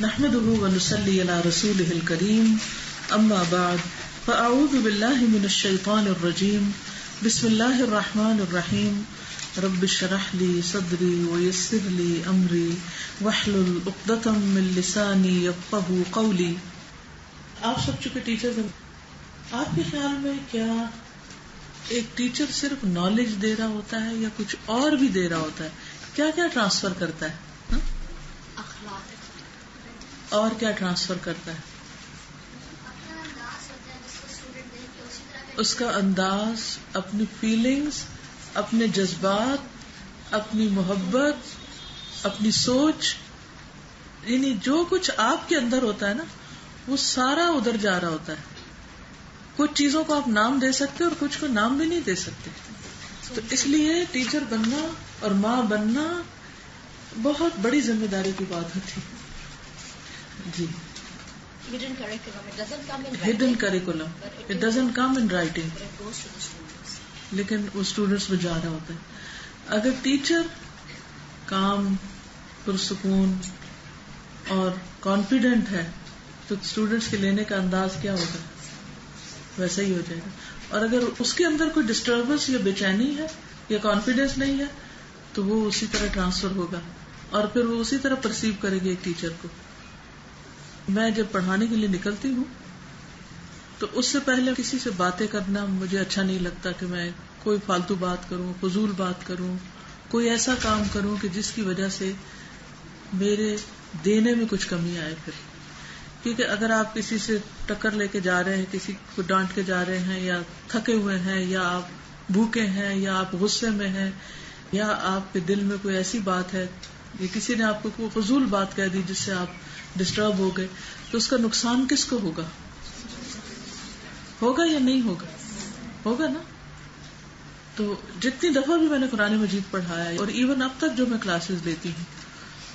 نحمده ونصلي على رسوله الكريم اما بعد فاعوذ بالله من الشيطان الرجيم بسم الله الرحمن الرحيم رب اشرح لي صدري ويسر لي امري واحلل عقدة من لساني يفقهوا قولي. آپ سب چونکہ ٹیچر ہیں، آپ کے خیال میں کیا ایک ٹیچر صرف نالج دے رہا ہوتا ہے یا کچھ اور بھی دے رہا ہوتا ہے؟ کیا کیا ٹرانسفر کرتا ہے؟ اور کیا ٹرانسفر کرتا ہے؟ اس کا انداز، اپنی فیلنگز، اپنے جذبات، اپنی محبت، اپنی سوچ، یعنی جو کچھ آپ کے اندر ہوتا ہے نا وہ سارا ادھر جا رہا ہوتا ہے. کچھ چیزوں کو آپ نام دے سکتے اور کچھ کو نام بھی نہیں دے سکتے. تو اس لیے ٹیچر بننا اور ماں بننا بہت بڑی ذمہ داری کی بات ہوتی ہے. جی، hidden curriculum it doesn't come in writing لیکن وہ اسٹوڈینٹس میں جا رہا ہوتا ہے. اگر ٹیچر کام، پرسکون اور کانفیڈنٹ ہے تو اسٹوڈینٹس کے لینے کا انداز کیا ہوگا؟ ویسا ہی ہو جائے گا. اور اگر اس کے اندر کوئی ڈسٹربنس یا بے چینی ہے یا کانفیڈینس نہیں ہے تو وہ اسی طرح ٹرانسفر ہوگا اور پھر وہ اسی طرح پرسیو کرے گی ایک ٹیچر کو. میں جب پڑھانے کے لیے نکلتی ہوں تو اس سے پہلے کسی سے باتیں کرنا مجھے اچھا نہیں لگتا کہ میں کوئی فالتو بات کروں، فضول بات کروں، کوئی ایسا کام کروں کہ جس کی وجہ سے میرے دینے میں کچھ کمی آئے. پھر کیونکہ اگر آپ کسی سے ٹکر لے کے جا رہے ہیں، کسی کو ڈانٹ کے جا رہے ہیں، یا تھکے ہوئے ہیں، یا آپ بھوکے ہیں، یا آپ غصے میں ہیں، یا آپ کے دل میں کوئی ایسی بات ہے یا کسی نے آپ کو کوئی فضول بات کہہ دی جس سے آپ ڈسٹرب ہو گئے، تو اس کا نقصان کس کو ہوگا؟ ہوگا یا نہیں ہوگا؟ ہوگا نا. تو جتنی دفعہ بھی میں نے قرآن مجید پڑھایا ہے اور ایون اب تک جو میں کلاسز لیتی ہوں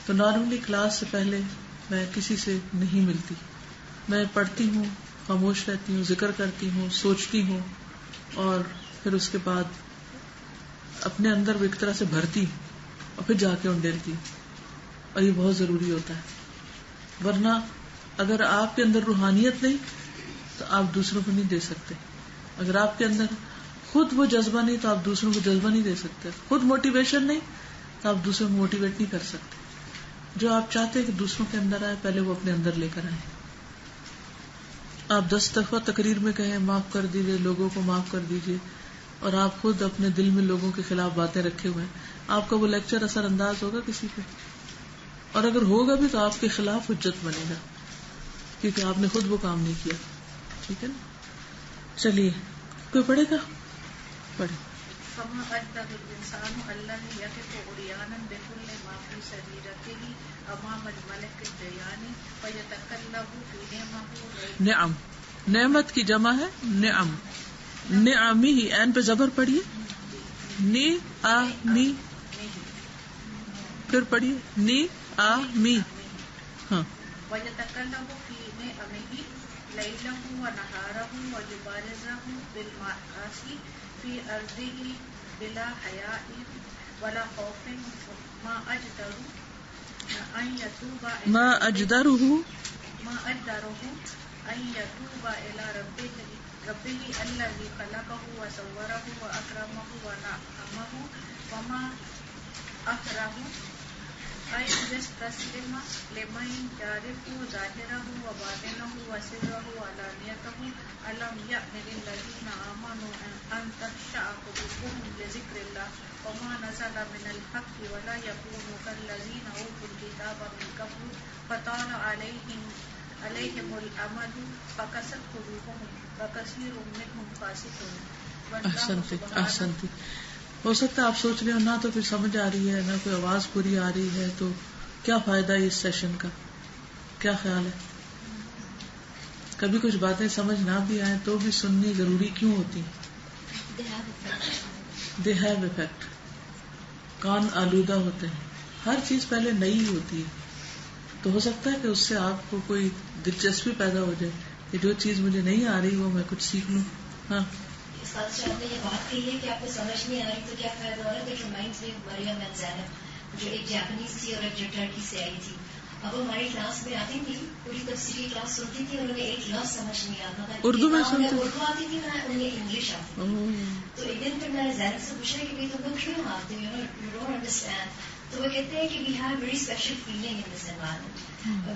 تو نارملی کلاس سے پہلے میں کسی سے نہیں ملتی. میں پڑھتی ہوں، خاموش رہتی ہوں، ذکر کرتی ہوں، سوچتی ہوں اور پھر اس کے بعد اپنے اندر وہ ایک طرح سے بھرتی اور پھر جا کے انڈیلتی. اور یہ بہت ضروری ہوتا ہے، ورنہ اگر آپ کے اندر روحانیت نہیں تو آپ دوسروں کو نہیں دے سکتے. اگر آپ کے اندر خود وہ جذبہ نہیں تو آپ دوسروں کو جذبہ نہیں دے سکتے. خود موٹیویشن نہیں تو آپ دوسروں کو موٹیویٹ نہیں کر سکتے. جو آپ چاہتے ہیں کہ دوسروں کے اندر آئے پہلے وہ اپنے اندر لے کر آئے. آپ 10 دفعہ تقریر میں کہیں معاف کر دیجیے، لوگوں کو معاف کر دیجیے، اور آپ خود اپنے دل میں لوگوں کے خلاف باتیں رکھے ہوئے ہیں، آپ کا وہ لیکچر اثر انداز ہوگا کسی پہ؟ اور اگر ہوگا بھی تو آپ کے خلاف حجت بنے گا کیونکہ آپ نے خود وہ کام نہیں کیا. ٹھیک ہے نا؟ چلیے، کوئی پڑھے گا؟ پڑھے. نعم، نعمت کی جمع ہے نعم. نعمی ہی این پہ زبر پڑھیے، نی آ می، پھر پڑھیے نی آ می. ہاں. وَيَتَكَلَّمُ فِي نِعَمِهِ لَيْلَهُ وَنَهَارَهُ وَيُبَارِزُهُ بِالْمَعَاصِي فِي أَرْضِهِ بِلَا حَيَاءٍ وَلَا خَوْفٍ مَا أَجْدَرُ أَن يَتُوبَ إِلَى رَبِّهِ الَّذِي خَلَقَهُ وَصَوَّرَهُ وَأَكْرَمَهُ وَنَعَّمَهُ وَمَا أَكْرَهُ أن يستسلم لمن يعرف ظاهره وباطنه وسره وعلانيته ألم يأن للذين آمنوا أن تخشع قلوبهم لذكر الله وما نزل من الحق ولا يكونوا كالذين أوتوا الكتاب من قبل فطال عليهم الأمد فقست قلوبهم وكثير منهم فاسقون. احسنت. ہو سکتا ہے آپ سوچ رہے ہو نہ تو پھر سمجھ آ رہی ہے نہ کوئی آواز پوری آ رہی ہے، تو کیا فائدہ ہے اس سیشن کا؟ کیا خیال ہے؟ کبھی کچھ باتیں سمجھ نہ بھی آئیں تو بھی سننی ضروری کیوں ہوتی؟ They have effect. کان آلودہ ہوتے ہیں، ہر چیز پہلے نئی ہوتی ہے تو ہو سکتا ہے کہ اس سے آپ کو کوئی دلچسپی پیدا ہو جائے کہ جو چیز مجھے نہیں آ رہی وہ میں کچھ سیکھ لوں. ہاں، استاد صاحب نے یہ بات کہی ہے کہ آپ کو سمجھ نہیں آ رہی تو کیا فائدہ ہو رہا ہے. That reminds me Maryam and Zainab, جو ایک جاپنیز تھی اور ایک جو ٹرکی سے آئی تھی. اب وہ ہماری کلاس میں آتی تھی, پوری تفسیر کی کلاس سنتی تھی, انہیں ایک لفظ سمجھ نہیں آتا تھا. اردو میں سنتے اردو آتی تھی, انہیں انگلش آتی تھی. تو ایک دن پھر میں نے زینب سے پوچھا کہ بھائی تم لوگ کیوں آتے ہو, یو ڈونٹ انڈرسٹینڈ. تو وہ کہتے ہیں کہ we have very special feeling in this environment,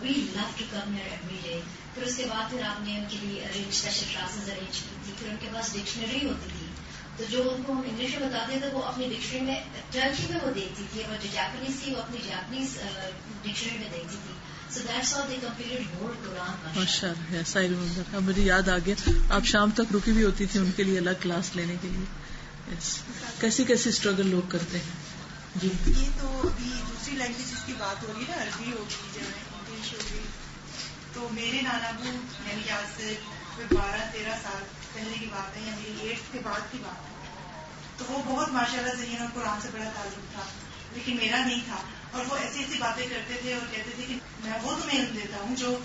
we love to come here every day. پھر اس کے بعد پھر آپ نے ان کے لیے اسپیشل کلاسز ارینج کی تھی. پھر ان کے پاس ڈکشنری ہوتی تھی, تو جو ان کو ہم انگلش میں بتاتے تھے وہ اپنی ڈکشنری میں ٹرکی میں وہ دیکھتی تھی, اور جو جاپنیز تھی وہ اپنی جاپنیز ڈکشنری میں دیکھتی تھی. So that's how they completed whole Quran. ماشاءاللہ, ایسا ہی ریمبر. اب مجھے یاد آ گیا, آپ شام تک رکی بھی ہوتی تھی ان کے لیے الگ کلاس لینے کے لیے. کیسی کیسی اسٹرگل لوگ کرتے ہیں. جی یہ تو ابھی دوسری لینگویجز کی بات ہو رہی ہے نا, عربی ہوگی جو ہے انگلش ہوگی. تو میرے نانا ابو یعنی آج سے 12-13 سال پہلے کی بات ہے, یا میری 8th کے بعد کی بات ہے. تو وہ بہت ماشاءاللہ ذہین اور قرآن سے بڑا تعلق تھا, لیکن میرا نہیں تھا. اور وہ ایسی ایسی باتیں کرتے تھے اور کہتے تھے کہ میں وہ تمہیں علم دیتا ہوں جو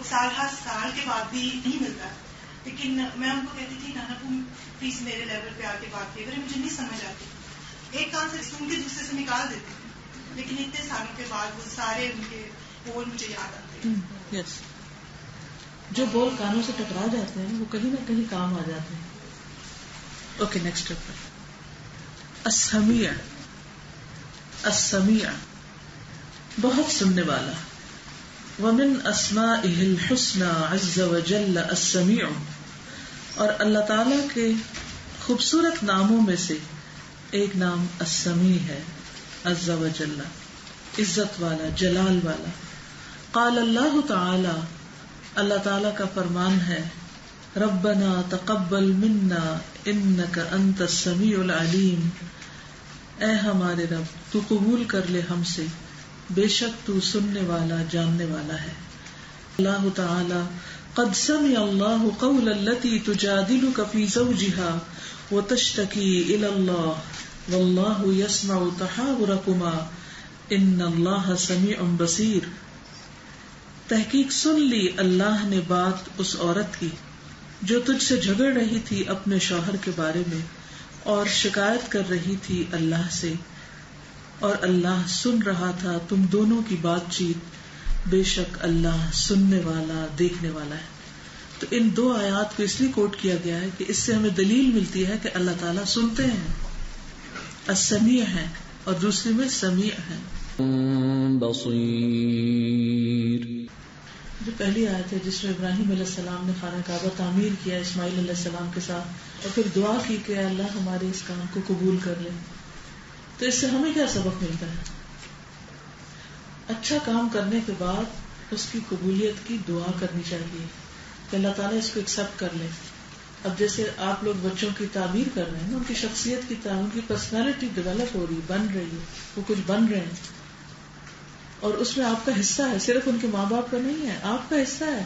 سال ہر سال کے بعد بھی نہیں ملتا. لیکن میں ان کو کہتی تھی نانا ابو پلیز میرے لیول پہ آ کے بات کیے, مجھے نہیں سمجھ آتی. ایک کان سے سن کے دوسرے سے نکال دیتے تھے, لیکن اتنے سالوں کے بعد وہ سارے ان کے بول مجھے یاد آتے ہیں. یس, جو بول کانوں سے ٹکرا جاتے ہیں وہ کہیں نہ کہیں کام آ جاتے ہیں. Okay, next chapter. السمیع. السمیع بہت سننے والا. ومن اسمائہ الحسنى عز وجل السمیع, اور اللہ تعالی کے خوبصورت ناموں میں سے ایک نام السمیع ہے. عز وجل عزت والا, جلال والا. قال اللہ تعالی, اللہ تعالی کا فرمان ہے, ربنا تقبل منا انک انت السمیع العلیم, اے ہمارے رب تو قبول کر لے ہم سے, بے شک تو سننے والا جاننے والا ہے. اللہ تعالی قد سمع اللہ قول التي تجادلك في زوجها وتشتكي الى الله والله يسمع تحاوركما ان اللہ سمیع بصیر. تحقیق سن لی اللہ نے بات اس عورت کی جو تجھ سے جھگڑ رہی تھی اپنے شوہر کے بارے میں اور شکایت کر رہی تھی اللہ سے, اور اللہ سن رہا تھا تم دونوں کی بات چیت, بے شک اللہ سننے والا دیکھنے والا ہے. تو ان دو آیات کو اس لیے کوٹ کیا گیا ہے کہ اس سے ہمیں دلیل ملتی ہے کہ اللہ تعالیٰ سنتے ہیں, السمیع ہیں, اور دوسری میں سمیع ہیں. بصیر جو پہلی آیت ہے جس میں ابراہیم علیہ السلام نے خانہ کعبہ تعمیر کیا اسماعیل علیہ السلام کے ساتھ, اور پھر دعا کی کہ اللہ ہمارے اس کام کو قبول کر لے. تو اس سے ہمیں کیا سبق ملتا ہے؟ اچھا کام کرنے کے بعد اس کی قبولیت کی دعا کرنی چاہیے کہ اللہ تعالیٰ اس کو ایکسپٹ کر لے. اب جیسے آپ لوگ بچوں کی تعمیر کر رہے ہیں, ان کی شخصیت کی تعمیر, ان کی پرسنالٹی ڈیولپ ہو رہی ہے, بن رہی ہے, وہ کچھ بن رہے ہیں, اور اس میں آپ کا حصہ ہے, صرف ان کے ماں باپ کا نہیں ہے, آپ کا حصہ ہے.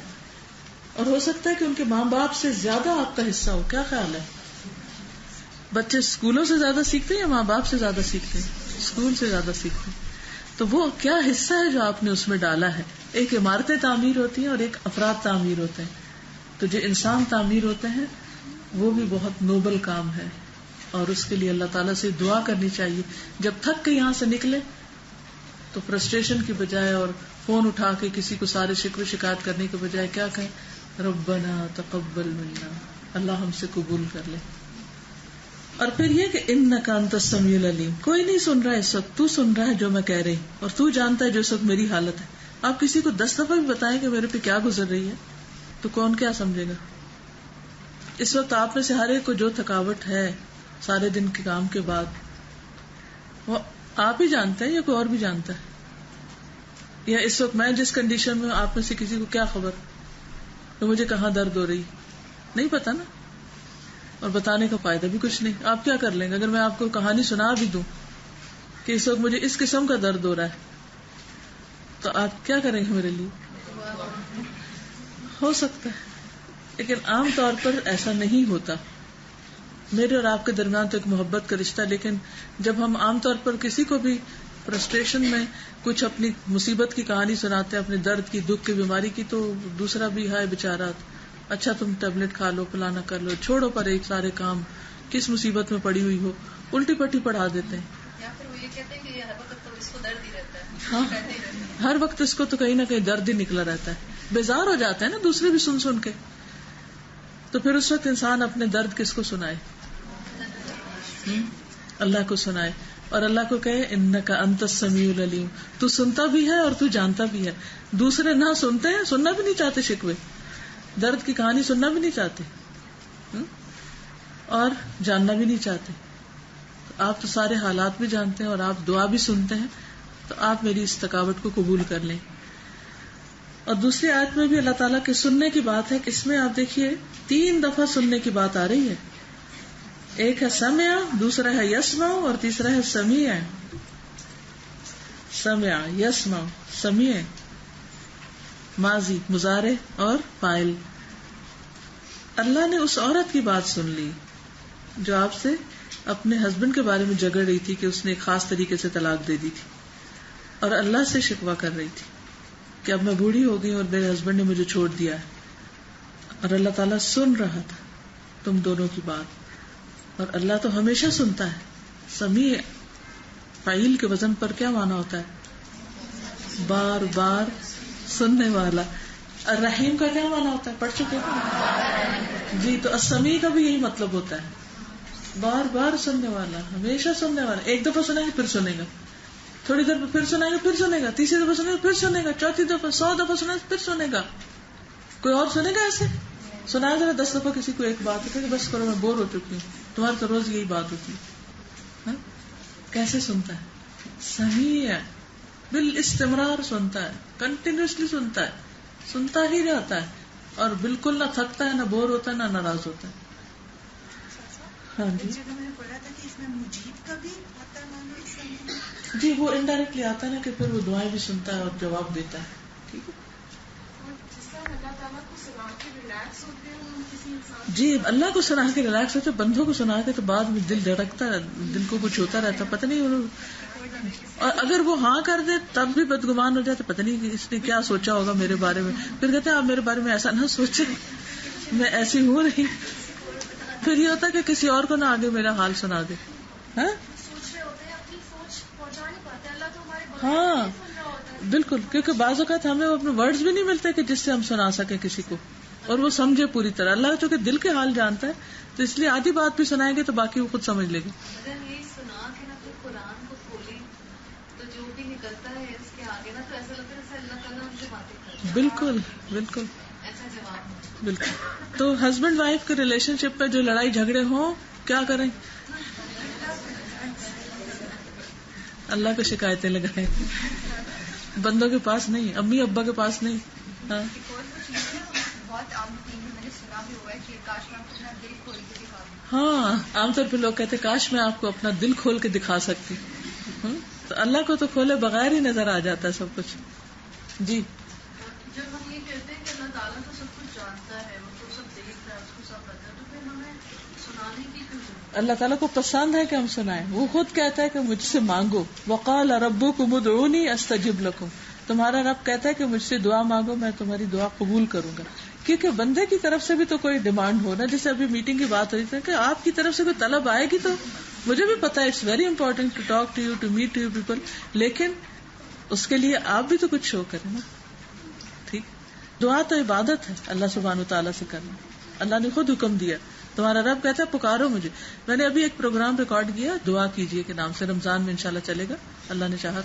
اور ہو سکتا ہے کہ ان کے ماں باپ سے زیادہ آپ کا حصہ ہو. کیا خیال ہے؟ بچے اسکولوں سے زیادہ سیکھتے ہیں یا ماں باپ سے زیادہ سیکھتے ہیں؟ اسکول سے زیادہ سیکھتے ہیں. تو وہ کیا حصہ ہے جو آپ نے اس میں ڈالا ہے؟ ایک عمارتیں تعمیر ہوتی ہیں اور ایک افراد تعمیر ہوتے ہیں. تو جو انسان تعمیر ہوتے ہیں وہ بھی بہت نوبل کام ہے, اور اس کے لیے اللہ تعالیٰ سے دعا کرنی چاہیے. جب تھک کے یہاں سے نکلے تو فرسٹریشن کی بجائے اور فون اٹھا کے کسی کو سارے شکوے شکایت کرنے کے بجائے کیا کہیں, ربنا تقبل منا, اللہ ہم سے قبول کر لے. اور پھر یہ کہ انک انت السمیع العلیم, کوئی نہیں سن رہا اس وقت, تو سن رہا ہے جو میں کہہ رہی, اور تو جانتا ہے جو اس وقت میری حالت ہے. آپ کسی کو 10 دفعہ بھی بتائیں کہ میرے پہ کیا گزر رہی ہے تو کون کیا سمجھے گا؟ اس وقت آپ میں سے ہر ایک کو جو تھکاوٹ ہے سارے دن کے کام کے بعد, وہ آپ ہی جانتے ہیں یا کوئی اور بھی جانتا ہے؟ یا اس وقت میں جس کنڈیشن میں, آپ میں سے کسی کو کیا خبر کہ مجھے کہاں درد ہو رہی؟ نہیں پتا نا, اور بتانے کا فائدہ بھی کچھ نہیں. آپ کیا کر لیں گے؟ اگر میں آپ کو کہانی سنا بھی دوں کہ اس وقت مجھے اس قسم کا درد ہو رہا ہے تو آپ کیا کریں گے میرے لیے؟ ہو سکتا ہے, لیکن عام طور پر ایسا نہیں ہوتا. میرے اور آپ کے درمیان تو ایک محبت کا رشتہ, لیکن جب ہم عام طور پر کسی کو بھی فرسٹریشن میں کچھ اپنی مصیبت کی کہانی سناتے ہیں, اپنے درد کی, دکھ کی, بیماری کی, تو دوسرا بھی ہائے بیچارہ, اچھا تم ٹیبلٹ کھا لو, پلانا کر لو, چھوڑو پر ایک سارے کام, کس مصیبت میں پڑی ہوئی ہو, الٹی پٹی پڑھا دیتے ہیں. یا پھر وہ یہ کہتے ہیں کہ ہر وقت تو اس کو درد ہی رہتا ہے. ہاں ہر وقت اس کو تو کہیں نہ کہیں درد ہی نکلا رہتا ہے, بیزار ہو جاتا ہے نا دوسرے بھی سن سن کے. تو پھر اس وقت انسان اپنے درد کس کو سنائے؟ اللہ کو سنائے, اور اللہ کو کہے انکا انت السمیع العلیم, تو سنتا بھی ہے اور تو جانتا بھی ہے. دوسرے نہ سنتے ہیں, سننا بھی نہیں چاہتے, شکوے درد کی کہانی سننا بھی نہیں چاہتے اور جاننا بھی نہیں چاہتے. آپ تو سارے حالات بھی جانتے ہیں اور آپ دعا بھی سنتے ہیں, تو آپ میری اس تھکاوٹ کو قبول کر لیں. اور دوسری آیت میں بھی اللہ تعالیٰ کے سننے کی بات ہے, اس میں آپ دیکھیے 3 دفعہ سننے کی بات آ رہی ہے. ایک ہے سمع, دوسرا ہے یسمع, اور تیسرا ہے سمیع. سمع, یسمع, سمیع, ماضی, مضارع اور فاعل. اللہ نے اس عورت کی بات سن لی جو آپ سے اپنے ہسبینڈ کے بارے میں جھگڑ رہی تھی کہ اس نے ایک خاص طریقے سے طلاق دے دی تھی, اور اللہ سے شکوہ کر رہی تھی کہ اب میں بوڑھی ہو گئی اور میرے ہسبینڈ نے مجھے چھوڑ دیا ہے. اور اللہ تعالیٰ سن رہا تھا تم دونوں کی بات, اور اللہ تو ہمیشہ سنتا ہے. سمیع فاعل کے وزن پر کیا معنی ہوتا ہے؟ بار بار سننے والا. الرحیم کا کیا معنی ہوتا ہے؟ پڑھ چکے ہیں جی. تو السمیع کا بھی یہی مطلب ہوتا ہے, بار بار سننے والا, ہمیشہ سننے والا. ایک دفعہ سنیں گے پھر سنے گا, تھوڑی دیر پھر سنائیں گے پھر سنے گا, تیسری دفعہ سنے گا پھر سنے گا, چوتھی دفعہ 100 دفعہ سنے گا پھر سنے گا. کوئی اور سنے گا ایسے؟ سنایا ذرا 10 دفعہ کسی کو ایک بات کہ بس کرو میں بور ہو چکی ہوں, تمہاری تو روز یہی بات ہوتی ہے. کیسے سنتا ہے؟ سمیع ہے, بالاستمرار سنتا ہے, کنٹینیوسلی سنتا ہے, سنتا ہی رہتا ہے, اور بالکل نہ تھکتا ہے, نہ بور ہوتا ہے, نہ ناراض ہوتا ہے. ہاں جی میں نے پڑھا تھا کہ اس میں مجیب کا بھی آتا ہے جی, وہ انڈائریکٹلی آتا ہے نا کہ پھر وہ دعائیں بھی سنتا ہے اور جواب دیتا ہے. ٹھیک ہے جی, اللہ کو سنا کے ریلیکس ہوتے, بندوں کو سنا کے تو بعد میں دل دھڑکتا ہے, دل کو کچھ ہوتا رہتا, پتہ نہیں. اور اگر وہ ہاں کر دے تب بھی بدگمان ہو جاتے, پتہ نہیں کہ اس نے کیا سوچا ہوگا میرے بارے میں. پھر کہتے ہیں آپ میرے بارے میں ایسا نہ سوچے, میں ایسی ہوں نہیں. پھر یہ ہوتا ہے کہ کسی اور کو نہ آگے میرا حال سنا دے. ہاں بالکل, کیونکہ بعض اوقات ہمیں اپنے ورڈز بھی نہیں ملتے کہ جس سے ہم سنا سکیں کسی کو, اور وہ سمجھے پوری طرح. اللہ چونکہ دل کے حال جانتا ہے, تو اس لیے آدھی بات بھی سنائیں گے تو باقی وہ خود سمجھ لے گے. سنا کے نا پھر قرآن کو کھولیں تو جو بھی نکلتا ہے اس کے آگے نا, تو ایسا لگتا ہے جیسے اللہ تعالیٰ ہم سے باتیں کرتا ہے. بالکل بالکل ایسا جواب بالکل. تو ہسبینڈ وائف کے ریلیشن شپ میں جو لڑائی جھگڑے ہوں کیا کریں؟ اللہ کو شکایتیں لگائیں, بندوں کے پاس نہیں, امی ابا کے پاس نہیں. ہاں بہت عام میں نے سنا بھی ہوا ہے کہ کاش میں اپنا دل کھول کے دکھا دوں. ہاں, عام طور پہ لوگ کہتے کاش میں آپ کو اپنا دل کھول کے دکھا سکتی. تو اللہ کو تو کھولے بغیر ہی نظر آ جاتا ہے سب کچھ. جی, جب ہم یہ کہتے ہیں کہ اللہ تعالیٰ تو سب کچھ جانتا ہے, وہ تو سب دیکھ رہا ہے, اس کو سب پتا ہے, تو پھر ہمیں سنانے کی کیوں ضرورت؟ اللہ تعالیٰ کو پسند ہے کہ ہم سنائیں. وہ خود کہتا ہے کہ مجھ سے مانگو, وقال ربکم ادعونی استجب لکم. تمہارا رب کہتا ہے کہ مجھ سے دعا مانگو, میں تمہاری دعا قبول کروں گا. کیونکہ بندے کی طرف سے بھی تو کوئی ڈیمانڈ ہو نا, جیسے ابھی میٹنگ کی بات ہو رہی تھی کہ آپ کی طرف سے کوئی طلب آئے گی, تو مجھے بھی پتا ہے it's very important to talk to you, to meet you people, لیکن اس کے لیے آپ بھی تو کچھ شو کریں نا. ٹھیک, دعا تو عبادت ہے اللہ سبحانہ و تعالیٰ سے کرنا. اللہ نے خود حکم دیا, تمہارا رب کہتا ہے پکارو مجھے. میں نے ابھی ایک پروگرام ریکارڈ کیا دعا کیجیے کے نام سے, رمضان میں انشاءاللہ چلے گا اللہ نے چاہا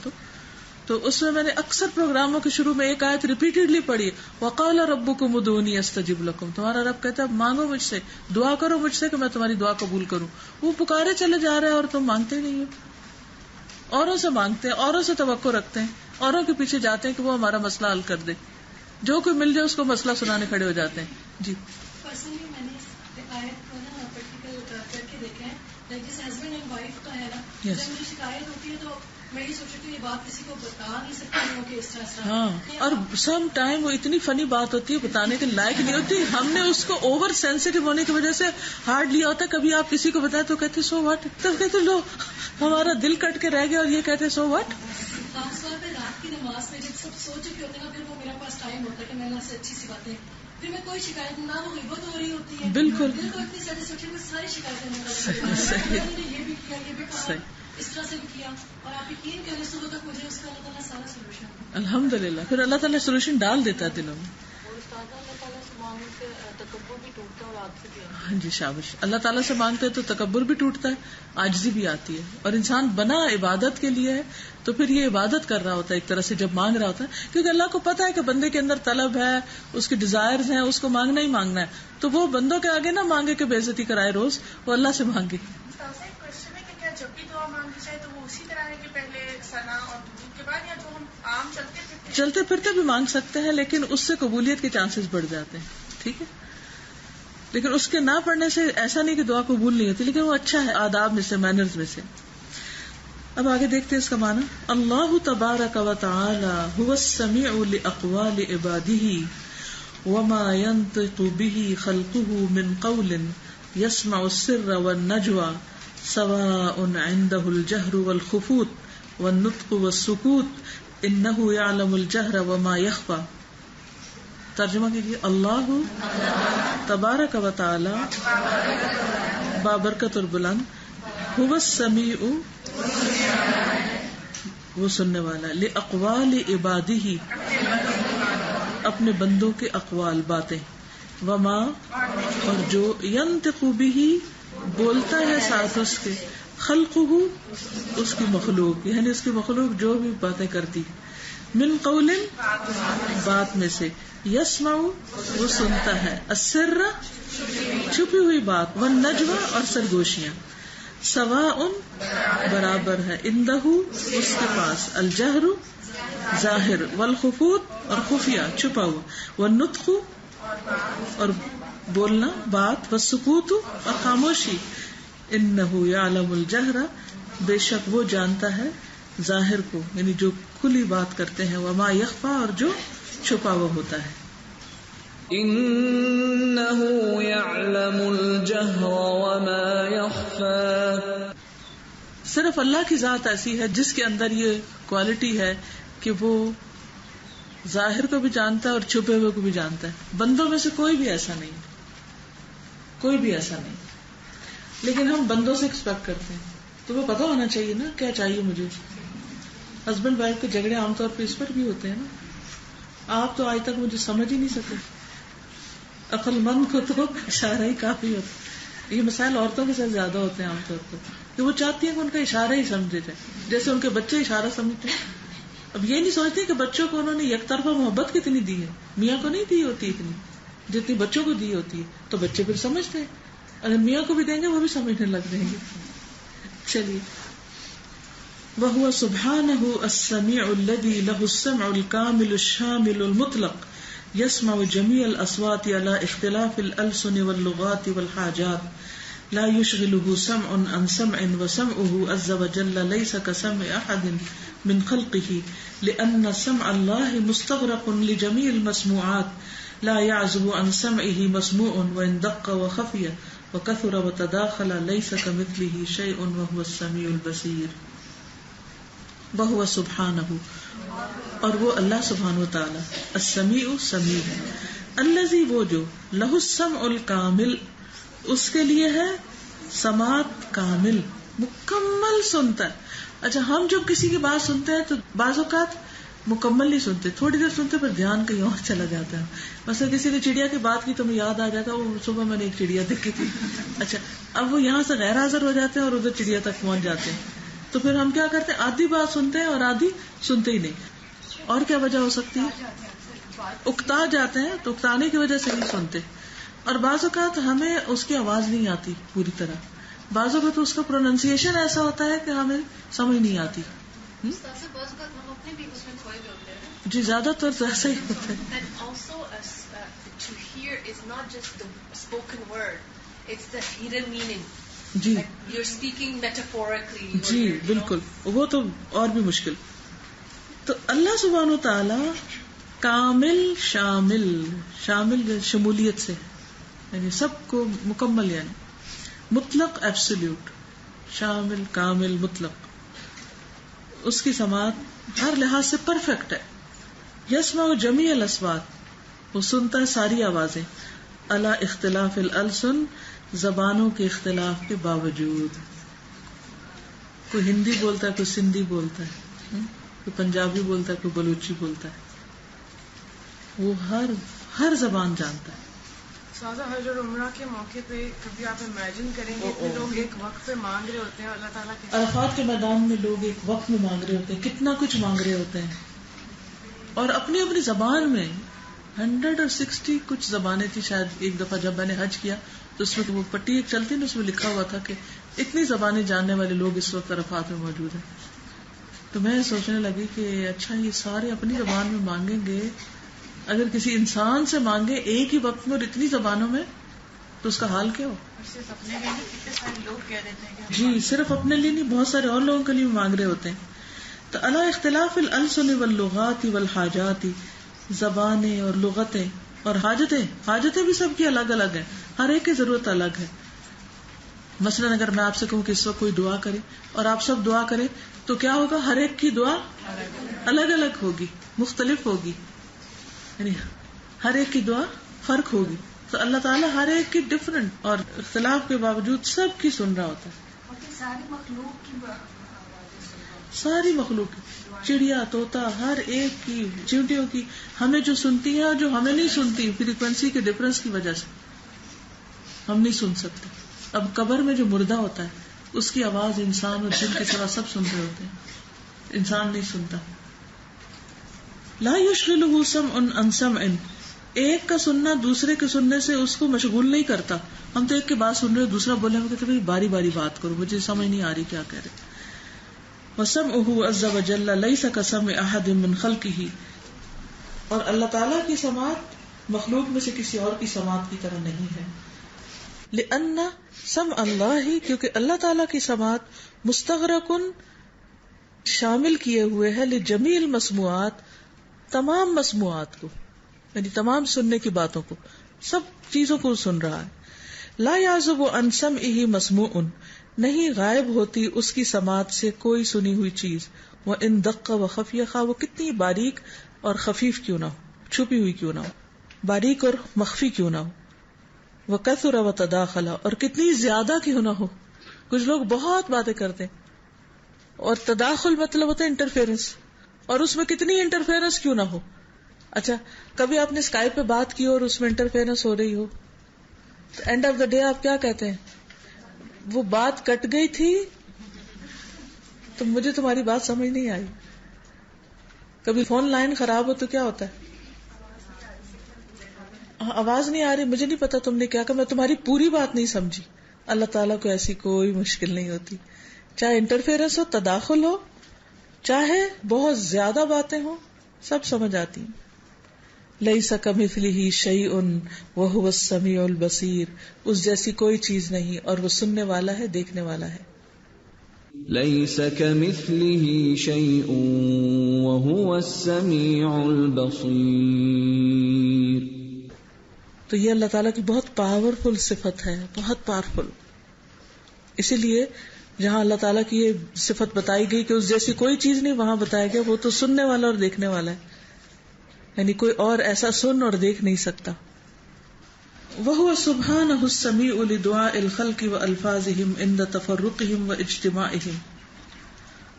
تو اس میں نے اکثر پروگراموں کے شروع میں ایک آیت ریپیٹڈلی پڑھی, وقال ربکم ادعونی استجب لکم. تمہارا رب کہتا ہے مانگو مجھ سے, دعا کرو مجھ سے کہ میں تمہاری دعا قبول کروں. وہ پکارے چلے جا رہے ہیں اور تم مانگتے نہیں ہو. اوروں سے مانگتے ہیں, اوروں سے توقع رکھتے ہیں, اوروں کے پیچھے جاتے ہیں کہ وہ ہمارا مسئلہ حل کر دے. جو کوئی مل جائے اس کو مسئلہ سنانے کھڑے ہو جاتے ہیں. جی, پرسنلی میں نے آیت کو نا پریکٹیکل کر کے دیکھا ہے, جیسے ہسبینڈ اینڈ وائف کا ہے نا, جب مجھے شکایت ہوتی ہے تو میں یہ سوچتی ہوں یہ بات کسی کو بتا نہیں سکتی ہوں کہ اس طرح. ہاں, اور سم ٹائم وہ اتنی فنی بات ہوتی ہے بتانے کے لائق نہیں ہوتی. ہم نے اس کو اوور سینسیٹیو ہونے کی وجہ سے ہارڈ لیا ہوتا ہے. کبھی آپ کسی کو بتائیں تو کہتے سو واٹ, تب کہتے لو ہمارا دل کٹ کے رہ گیا, اور یہ کہتے سو واٹ. خاص طور پہ رات کی نماز میں جب سب سو چکے ہوتے ہیں نا, پھر وہ میرے پاس ٹائم ہوتا ہے کہ میں اللہ سے اچھی سی باتیں, پھر میں کوئی شکایت نہ, وہ غیبت ہو رہی ہوتی ہے, بالکل دل کو اتنی سیٹسفیکشن میں ساری شکایتیں نکل, یہ بھی کیا, یہ بھی کہا. اس طرح سے بھی کیا اور آپ یقین کریں صبح تک مجھے اس کا اللہ تعالیٰ سارا سولوشن الحمدللہ پھر اللہ تعالیٰ سولوشن ڈال دیتا ہے دلوں میں. ہاں جی شاباش. اللہ تعالیٰ سے مانگتے ہیں تو تکبر بھی ٹوٹتا ہے, عاجزی بھی آتی ہے, اور انسان بنا عبادت کے لیے ہے تو پھر یہ عبادت کر رہا ہوتا ہے ایک طرح سے جب مانگ رہا ہوتا ہے, کیونکہ اللہ کو پتا ہے کہ بندے کے اندر طلب ہے, اس کے ڈیزائرز ہیں, اس کو مانگنا ہی مانگنا ہے, تو وہ بندوں کے آگے نہ مانگے کہ بے عزتی کرائے روز, وہ اللہ سے مانگے. جب بھی دعا مانگی جائے تو وہ اسی طرح ہے کہ پہلے ثنا اور درود کے بعد, یا جو ہم عام چلتے پھرتے بھی مانگ سکتے ہیں, لیکن اس سے قبولیت کے چانسز بڑھ جاتے ہیں. ٹھیک ہے, لیکن اس کے نہ پڑھنے سے ایسا نہیں کہ دعا قبول نہیں ہوتی, لیکن وہ اچھا ہے آداب میں سے, مینرز میں سے. اب آگے دیکھتے ہیں اس کا معنی. اللہ تبارک و تعالی هو السمیع لاقوال عباده وما ينطق به خلقه من قول يسمع السر والنجوى سواء عنده الجهر والخفوت والنطق والسکوت انه يعلم الجهر وما يخفى. ترجمہ کیجیے. اللہ تبارک و تعالی بابرکت اور بلند, هو السمیع وہ سننے والا, لاقوال عباده اپنے بندوں کے اقوال باتیں, وما اور جو, ينطق به بولتا ہے ساتھ اس کے, خلقه اس کی مخلوق, یعنی اس کی مخلوق جو بھی باتیں کرتی, من قول بات میں سے, یسمع وہ سنتا ہے, السر چھپی ہوئی بات, والنجوى اور سرگوشیاں, سواء برابر ہے, عنده اس کے پاس, الجہر ظاہر, والخفوت اور خفیہ چھپا ہوا, والنطق اور بولنا بات, والسکوت اور خاموشی, انه يعلم الجہر بے شک وہ جانتا ہے ظاہر کو, یعنی جو کھلی بات کرتے ہیں, وما یخفا اور جو چھپا ہوا ہوتا ہے. انه يعلم الجهر وما يخفى. صرف اللہ کی ذات ایسی ہے جس کے اندر یہ کوالٹی ہے کہ وہ ظاہر کو بھی جانتا ہے اور چھپے ہوئے کو بھی جانتا ہے. بندوں میں سے کوئی بھی ایسا نہیں, کوئی بھی ایسا نہیں. لیکن ہم بندوں سے ایکسپیکٹ کرتے ہیں, تو وہ پتا ہونا چاہیے نا کیا چاہیے مجھے. ہسبینڈ وائف کے جھگڑے عام طور پہ اس پر بھی ہوتے ہیں نا, آپ تو آج تک مجھے سمجھ ہی نہیں سکے, عقل مند کو تو اشارہ ہی کافی ہوتا. یہ مسائل عورتوں کے ساتھ زیادہ ہوتے ہیں عام طور پر, کہ وہ چاہتی ہیں کہ ان کا اشارہ ہی سمجھے جائے, جیسے ان کے بچے اشارہ سمجھتے ہیں. اب یہ نہیں سوچتے کہ بچوں کو انہوں نے یک طرفہ محبت کتنی دی ہے, میاں کو نہیں دی ہوتی اتنی جتنی بچوں کو دی ہوتی ہے, تو بچے پھر سمجھتے ہیں, اگر میاں کو بھی دیں گے وہ بھی سمجھنے لگ جائیں گے. چلیے. وَهُوَ سُبْحَانَهُ السَّمِيعُ الَّذِي لَهُ السَّمْعُ الْكَامِلُ الشَّامِلُ الْمُطْلَقُ يَسْمَعُ جَمِيعَ الْأَصْوَاتِ عَلَى اخْتِلَافِ الْأَلْسُنِ وَاللُّغَاتِ وَالْحَاجَاتِ لَا يُشْغِلُهُ سَمْعٌ عَنْ سَمْعٍ وَسَمْعُهُ عَزَّ وَجَلَّ لَيْسَ كَسَمْعِ أَحَدٍ مِّنْ خَلْقِهِ لِأَنَّ سَمْعَ اللَّهِ مُسْتَغْرَقٌ لِجَمِيعِ الْمَسْمُوعَاتِ لَا يَعْزُبُ عَنْ سَمْعِهِ مَسْمُوعٌ وَإِنْ دَقَّ وَخَفِيَ وَكَثُرَ وَتَدَاخَلَ لَيْسَ كَمِثْلِهِ شَيْءٌ وَهُوَ السَّمِيعُ الْبَصِيرُ. وَهُوَ سُبْحَانَهُ اور وہ اللہ سبحانہ وتعالی, السمیع سمیع ہے, الذی وہ جو, لہ السمع الکامل اس کے لیے ہے سماعت کامل, مکمل سنتا ہے. اچھا ہم جب کسی کی بات سنتے ہیں تو بعض اوقات مکمل نہیں سنتے, تھوڑی دیر سنتے پھر دھیان کہیں اور چلا جاتا ہے. مثلا کسی نے چڑیا کی بات کی تو مجھے یاد آ جاتا ہے, وہ صبح میں نے ایک چڑیا دیکھی تھی. اچھا اب وہ یہاں سے غیر حاضر ہو جاتے ہیں اور ادھر چڑیا تک پہنچ جاتے ہیں, تو پھر ہم کیا کرتے ہیں, آدھی بات سنتے ہیں اور آدھی سنتے ہی نہیں. اور کیا وجہ ہو سکتی ہے, اکتا جاتے ہیں تو اکتانے کی وجہ سے نہیں سنتے. اور بعض اوقات ہمیں اس کی آواز نہیں آتی پوری طرح, بعض اوقات اس کا پروننسیشن ایسا ہوتا ہے کہ ہمیں سمجھ نہیں آتی. جی زیادہ تر تو ایسا ہی ہوتا ہے. جی جی بالکل, وہ تو اور بھی مشکل. تو اللہ سبحانہ وتعالی کامل شامل, شامل شمولیت سے, یعنی سب کو مکمل, یعنی مطلق ایبسولوٹ, شامل کامل مطلق, اس کی سماعت ہر لحاظ سے پرفیکٹ ہے. یسمع جمیع الاصوات وہ سنتا ہے ساری آوازیں, علی اختلاف الالسن زبانوں کے اختلاف کے باوجود. کوئی ہندی بولتا ہے، کوئی سندھی بولتا ہے، کوئی پنجابی بولتا ہے، کوئی بلوچی بولتا ہے، وہ ہر زبان جانتا ہے. سازا حج اور عمرہ کے موقع پہ کبھی آپ امیجن کریں گے کہ لوگ ایک وقت پہ مانگ رہے ہوتے ہیں اللہ تعالیٰ کے عرفات کے میدان میں لوگ ایک وقت میں مانگ رہے ہوتے ہیں، کتنا کچھ مانگ رہے ہوتے ہیں، اور اپنی اپنی زبان میں 160 کچھ زبانیں تھی. شاید ایک دفعہ جب میں نے حج کیا تو اس میں وہ پٹی ایک چلتی نا، اس میں لکھا ہوا تھا کہ اتنی زبانیں جاننے والے لوگ اس وقت عرفات میں موجود ہیں. تو میں سوچنے لگی کہ اچھا یہ سارے اپنی زبان میں مانگیں گے، اگر کسی انسان سے مانگے ایک ہی وقت میں اور اتنی زبانوں میں تو اس کا حال کیا ہو. صرف اپنے لیے نہیں، کتنے سارے لوگ کہہ دیتے ہیں کہ جی صرف اپنے لیے نہیں، بہت سارے اور لوگوں کے لیے مانگ رہے ہوتے ہیں. تو علی اختلاف الالسن واللغات والحاجات، زبانیں اور لغتیں اور حاجتیں بھی سب کی الگ الگ ہیں، ہر ایک کی ضرورت الگ ہے. مثلاً اگر میں آپ سے کہوں کہ اس وقت کوئی دعا کرے اور آپ سب دعا کریں تو کیا ہوگا؟ ہر ایک کی دعا الگ الگ ہوگی، مختلف ہوگی، یعنی ہر ایک کی دعا فرق ہوگی. تو اللہ تعالیٰ ہر ایک کی ڈفرنٹ اور اختلاف کے باوجود سب کی سن رہا ہوتا ہے. ساری مخلوق کی، چڑیا، طوطا، ہر ایک کی، چیونٹیوں کی، ہمیں جو سنتی ہیں اور جو ہمیں نہیں سنتی، فریکوینسی کے ڈفرنس کی وجہ سے ہم نہیں سن سکتے. اب قبر میں جو مردہ ہوتا ہے اس کی آواز انسان اور جن کے سوا سب سن رہے ہوتے ہیں، انسان نہیں سنتا. لا یشغلہ سمع عن سمع، ایک کا سننا دوسرے کے سننے سے اس کو مشغول نہیں کرتا. ہم تو ایک کے بات سن رہے ہیں، دوسرا بولے ہم کہتے ہیں باری باری بات کرو، مجھے سمجھ نہیں آ رہی کیا کہہ رہے. وسمعہ عز وجل لیس کسمع احد من خلقہ، اور اللہ تعالیٰ کی سماعت مخلوق میں سے کسی اور کی سماعت کی طرح نہیں ہے. لأن سمع اللہ، کیونکہ اللہ تعالیٰ کی سماعت مستغرق شامل کیے ہوئے ہے لجمیع المسموعات، تمام مسموعات کو، یعنی تمام سننے کی باتوں کو، سب چیزوں کو سن رہا ہے. لا یعزب عن سمعہ مسموع، نہیں غائب ہوتی اس کی سماعت سے کوئی سنی ہوئی چیز. وان دق وخفی، خواہ وہ کتنی باریک اور خفیف کیوں نہ ہو، چھپی ہوئی کیوں نہ ہو، باریک اور مخفی کیوں نہ ہو. وکثر وتداخل، اور کتنی زیادہ کیوں نہ ہو. کچھ لوگ بہت باتیں کرتے ہیں اور تداخل مطلب ہوتا ہے انٹرفیئرنس، اور اس میں کتنی انٹرفیئرنس کیوں نہ ہو. اچھا کبھی آپ نے اسکائپ پہ بات کی اور اس میں انٹرفیئرنس ہو رہی ہو، تو اینڈ آف دا ڈے آپ کیا کہتے ہیں؟ وہ بات کٹ گئی تھی تو مجھے تمہاری بات سمجھ نہیں آئی. کبھی فون لائن خراب ہو تو کیا ہوتا ہے؟ آواز نہیں آ رہی، مجھے نہیں پتا تم نے کیا کہا، میں تمہاری پوری بات نہیں سمجھی. اللہ تعالیٰ کو ایسی کوئی مشکل نہیں ہوتی، چاہے انٹرفیئرنس ہو، تداخل ہو، چاہے بہت زیادہ باتیں ہوں، سب سمجھ آتی ہیں. لیس کمثلہ شیء وہو السمیع البصیر، اس جیسی کوئی چیز نہیں اور وہ سننے والا ہے، دیکھنے والا ہے. لیس کمثلہ شیء وہو السمیع البصیر. تو یہ اللہ تعالیٰ کی بہت پاورفل صفت ہے، بہت پاورفل. اسی لیے جہاں اللہ تعالیٰ کی یہ صفت بتائی گئی کہ اس جیسی کوئی چیز نہیں، وہاں بتایا گیا وہ تو سننے والا اور دیکھنے والا ہے، یعنی کوئی اور ایسا سن اور دیکھ نہیں سکتا. وَهُوَ سُبْحَانَهُ السَّمِيعُ لِدُعَاءِ الْخَلْقِ وَأَلْفَاظِهِمْ عِنْدَ تَفَرُّقِهِمْ وَاجْتِمَاعِهِمْ،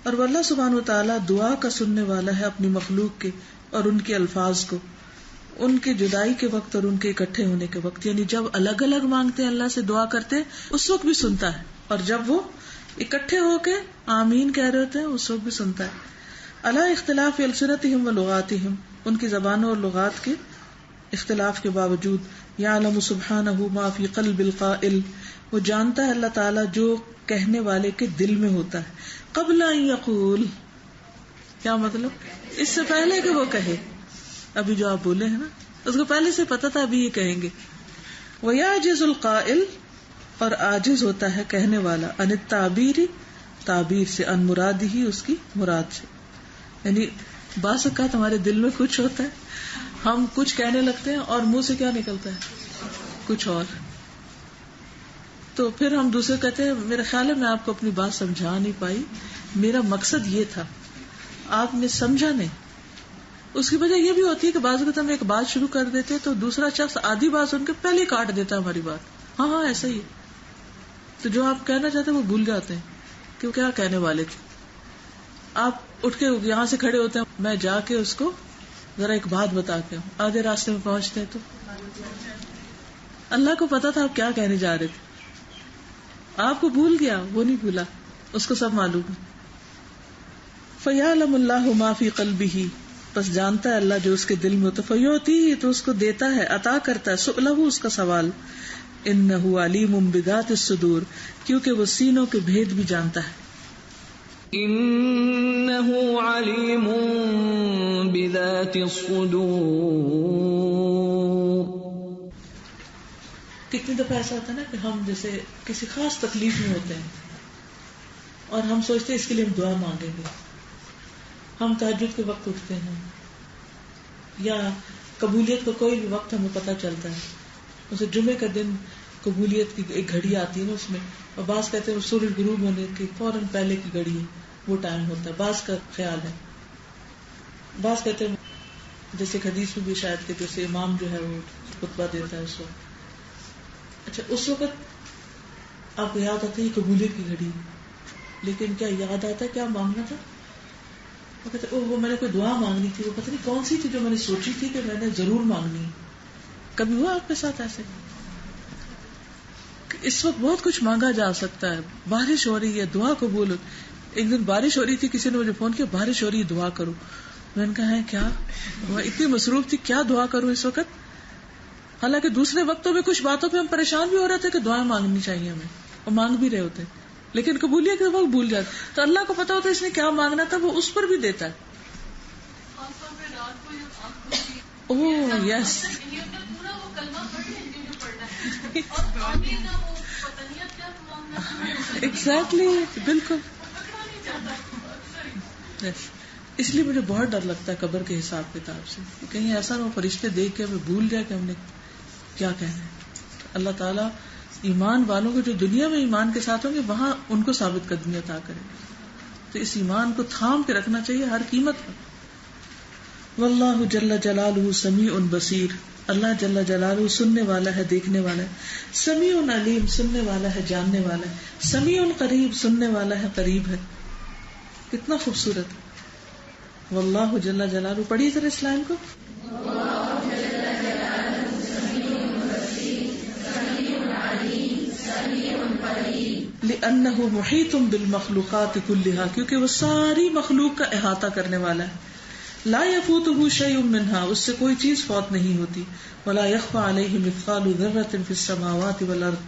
اور اللہ سبحانہ وتعالیٰ دعا کا سننے والا ہے اپنی مخلوق کے اور ان کے الفاظ کو، ان کے جدائی کے وقت اور ان کے اکٹھے ہونے کے وقت. یعنی جب الگ الگ مانگتے ہیں اللہ سے دعا کرتے اس وقت بھی سنتا ہے، اور جب وہ اکٹھے ہو کے آمین کہہ رہے ہوتے ہیں اس وقت بھی سنتا ہے. علی اختلاف السنتہم ولغاتہم، ان کی زبانوں اور لغات کے اختلاف کے باوجود. یعلم سبحانہ ما فی قلب القائل، وہ جانتا ہے اللہ تعالیٰ جو کہنے والے کے دل میں ہوتا ہے. قبل ان یقول، کیا مطلب؟ اس سے پہلے کہ وہ کہے. ابھی جو آپ بولے ہیں نا اس کو پہلے سے پتا تھا ابھی یہ کہیں گے. وَيَعْجِزُ الْقَائِلُ، اور عاجز ہوتا ہے کہنے والا، عن التعبیر، تعبیر سے، عن مراد ہی، اس کی مراد سے. یعنی بعض اوقات ہمارے دل میں کچھ ہوتا ہے، ہم کچھ کہنے لگتے ہیں اور منہ سے کیا نکلتا ہے؟ کچھ اور. تو پھر ہم دوسرے کہتے ہیں میرا خیال ہے میں آپ کو اپنی بات سمجھا نہیں پائی، میرا مقصد یہ تھا، آپ نے سمجھا نہیں. اس کی وجہ یہ بھی ہوتی ہے کہ بعض اوقات ہم ایک بات شروع کر دیتے تو دوسرا شخص آدھی بات سن کے پہلے کاٹ دیتا ہے ہماری بات. ہاں ایسا ہی ہے. تو جو آپ کہنا چاہتے ہیں وہ بھول جاتے ہیں. کہ وہ کیا کہنے والے تھے. آپ اٹھ کے یہاں سے کھڑے ہوتے ہیں, میں جا کے اس کو ذرا ایک بات بتا کے ہوں, آدھے راستے میں پہنچتے ہیں تو اللہ کو پتا تھا آپ کیا کہنے جا رہے تھے, آپ کو بھول گیا, وہ نہیں بھولا, اس کو سب معلوم ہے. فَيَعْلَمُ اللَّهُ مَا فِي قَلْبِهِ, بس جانتا ہے اللہ جو اس کے دل میں ہوتا. فَيُعْطِيهِ, تو اس کو دیتا ہے, عطا کرتا ہے, سؤلہ, اس کا سوال. إِنَّهُ عَلِيمٌ بِذَاتِ الصُّدُورِ, کیونکہ وہ سینوں کے بھید بھی جانتا ہے. إِنَّهُ عَلِيمٌ بِذَاتِ الصُّدُورِ. کتنی دفعہ ایسا ہوتا ہے نا کہ ہم جیسے کسی خاص تکلیف میں ہوتے ہیں اور ہم سوچتے ہیں اس کے لیے ہم دعا مانگیں گے. ہم تہجد کے وقت اٹھتے ہیں یا قبولیت کا کوئی بھی وقت ہمیں پتہ چلتا ہے, اسے جمعے کا دن قبولیت کی ایک گھڑی آتی ہے نا اس میں, اور بعض کہتے ہیں سورج غروب ہونے کے فوراً پہلے کی گھڑی ہے, وہ ٹائم ہوتا ہے. بعض کا خیال ہے, بعض کہتے ہیں جیسے حدیث میں بھی شاید کہ جیسے امام جو ہے وہ خطبہ دیتا ہے اس وقت. اچھا, اس وقت آپ کو یاد آتا ہے یہ قبولیت کی گھڑی, لیکن کیا یاد آتا ہے کیا مانگنا تھا؟ وہ کہتے وہ میں نے کوئی دعا مانگنی تھی, وہ پتہ نہیں کون سی تھی جو میں نے سوچی تھی کہ میں نے ضرور مانگنی ہے. کبھی ہوا آپ کے ساتھ ایسے؟ اس وقت بہت کچھ مانگا جا سکتا ہے. بارش ہو رہی ہے, دعا قبول ہو. ایک دن بارش ہو رہی تھی, کسی نے مجھے فون کیا بارش ہو رہی ہے دعا کرو. میں نے کہا ہے کیا, میں اتنی مصروف تھی کیا دعا کروں اس وقت. حالانکہ دوسرے وقتوں میں کچھ باتوں پہ ہم پریشان بھی ہو رہے تھے کہ دعائیں مانگنی چاہیے ہمیں, اور مانگ بھی رہے ہوتے, لیکن قبولیت کے وقت بھول جاتے. تو اللہ کو پتا ہوتا ہے اس نے کیا مانگنا تھا, وہ اس پر بھی دیتا ہے. اوہ یس, ایگزیکٹلی, بالکل. اس لیے مجھے بہت ڈر لگتا ہے قبر کے حساب کتاب سے, کہیں ایسا نہ ہو فرشتے دیکھ کے ہمیں بھول جائے کہ ہم نے کیا کہنا ہے. اللہ تعالیٰ ایمان والوں کو جو دنیا میں ایمان کے ساتھ ہوں گے وہاں ان کو ثابت قدمی عطا کرے. تو اس ایمان کو تھام کے رکھنا چاہیے ہر قیمت پر. واللہ جل جلالہ سمیع بصیر, اللہ جل جلالہ سننے والا ہے, دیکھنے والا ہے. سمیع علیم, سننے والا ہے, جاننے والا ہے. سمیع قریب, سننے والا ہے, قریب ہے. کتنا خوبصورت. واللہ جل جلالہ, پڑھیے ذرا اس لائن کو. لأنہ محیط بالمخلوقات کلہا, کیونکہ وہ ساری مخلوق کا احاطہ کرنے والا ہے. لا يفوته شيء منها, اس سے کوئی چیز فوت نہیں ہوتی. ولا يخفى عليه مثقال ذرة في السماوات والارض,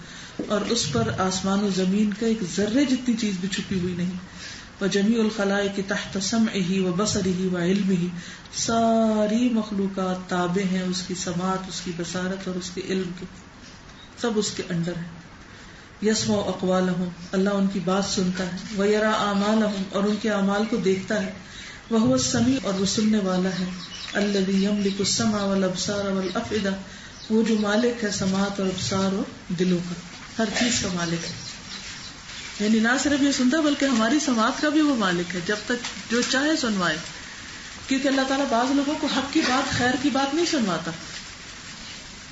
اور اس پر آسمان و زمین کا ایک ذرے جتنی چیز بھی چھپی ہوئی نہیں. وجميع الخلائق تحت سمعه وبصره وعلمه, ساری مخلوقات تابع ہیں اس کی سماعت, اس کی بصارت اور اس کے علم کے, سب اس کے انڈر ہے. یسمع اقوالهم, اللہ ان کی بات سنتا ہے. ویرى اعمالهم, اور ان کے اعمال کو دیکھتا ہے. وهو السمیع, اور وہ سننے والا ہے. الذي يملك السمع والابصار والافئدة, وہ جو مالک ہے سماعت اور ابصار اور دلوں کا, ہر چیز کا مالک ہے. یعنی نہ صرف یہ سنتا بلکہ ہماری سماعت کا بھی وہ مالک ہے, جب تک جو چاہے سنوائے. کیونکہ اللہ تعالیٰ بعض لوگوں کو حق کی بات, خیر کی بات نہیں سنواتا.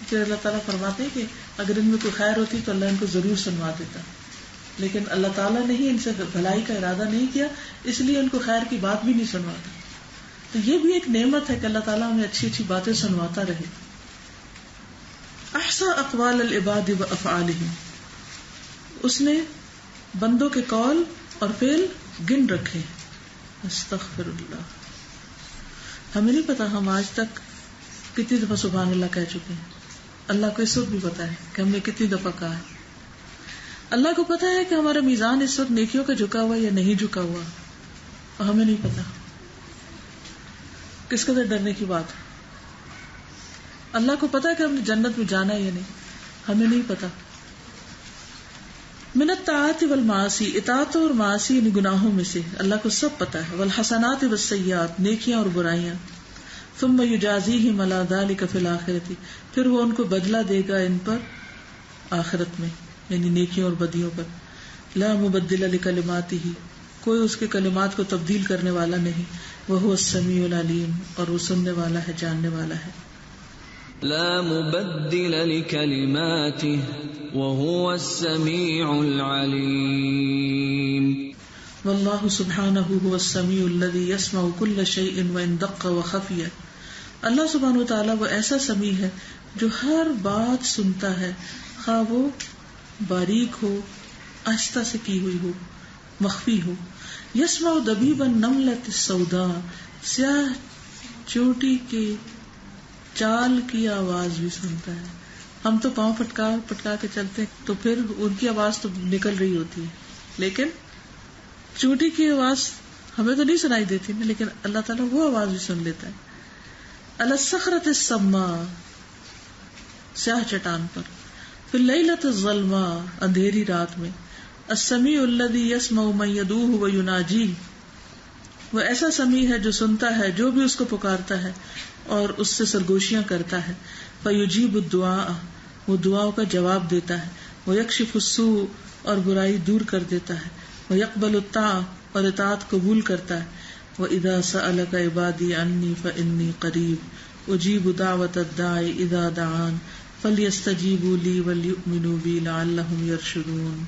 کہ اللہ تعالیٰ فرماتے ہیں کہ اگر ان میں کوئی خیر ہوتی تو اللہ ان کو ضرور سنوا دیتا, لیکن اللہ تعالیٰ نے ہی ان سے بھلائی کا ارادہ نہیں کیا, اس لیے ان کو خیر کی بات بھی نہیں سنواتا. تو یہ بھی ایک نعمت ہے کہ اللہ تعالیٰ ہمیں اچھی اچھی باتیں سنواتا رہے. احصى اقوال العباد وافعالهم, اس نے بندوں کے قول اور فعل گن رکھے. استغفر اللہ, ہمیں نہیں پتا ہم آج تک کتنی دفعہ سبحان اللہ کہہ چکے ہیں. اللہ کو اس وقت بھی پتا ہے کہ ہم نے کتنی دفعہ کہا ہے. اللہ کو پتا ہے کہ ہمارا میزان اس وقت نیکیوں کا جھکا ہوا یا نہیں جھکا ہوا, اور ہمیں نہیں پتا. کس قدر ڈرنے کی بات ہے. اللہ کو پتا ہے کہ ہم نے جنت میں جانا ہے یا نہیں, ہمیں نہیں پتا. من الطاعات والمعاصی, اطاعتوں اور معاصی یعنی گناہوں میں سے اللہ کو سب پتا ہے. والحسنات والسیئات, نیکیاں اور برائیاں. ثم یجازیہم علی ذلک فی الآخرۃ, پھر وہ ان کو بدلہ دے گا ان پر آخرت میں, یعنی نیکیوں اور بدیوں پر. لا مبدل لکلماتہ, کوئی اس کے کلمات کو تبدیل کرنے والا نہیں. وہو السمیع العلیم, اور وہ سننے والا ہے, جاننے والا ہے. لا مبدل لکلماتہ وہو السمیع العلیم. واللہ سبحانہ هو السمیع الذی یسمع کل شیء وان دق وخفی. اللہ سبحانہ وتعالی وہ ایسا سمیع ہے جو ہر بات سنتا ہے، خواہ وہ باریک ہو، آہستہ سے کی ہوئی ہو، مخفی ہو. یسمع دبیب النملۃ السوداء، سیاہ چونٹی کے چال کی آواز بھی سنتا ہے. ہم تو پاؤں پٹکا کے چلتے ہیں تو پھر ان کی آواز تو نکل رہی ہوتی ہے، لیکن چونٹی کی آواز ہمیں تو نہیں سنائی دیتی نا، لیکن اللہ تعالیٰ وہ آواز بھی سن لیتا ہے. الصخرۃ السماء، سیاہ چٹان پر. فی اللیلۃ الظلماء، اندھیری رات میں. السمیع الذی یسمع من یدعوہ ویناجیہ، وہ ایسا سمیع ہے جو سنتا ہے جو بھی اس کو پکارتا ہے اور اس سے سرگوشیاں کرتا ہے. فیجیب الدعاء، وہ دعاؤں کا جواب دیتا ہے. ویکشف السوء، اور برائی دور کر دیتا ہے. ویقبل الطاعة، اور اطاعت قبول کرتا ہے. وَإِذَا سَأَلَكَ عِبَادِي عَنِّي فَإِنِّي قَرِيبٌ أُجِيبُ دَعْوَةَ الدَّاعِ إِذَا دَعَانِ فَلْيَسْتَجِيبُوا لِي وَلْيُؤْمِنُوا بِي لَعَلَّهُمْ يَرْشُدُونَ.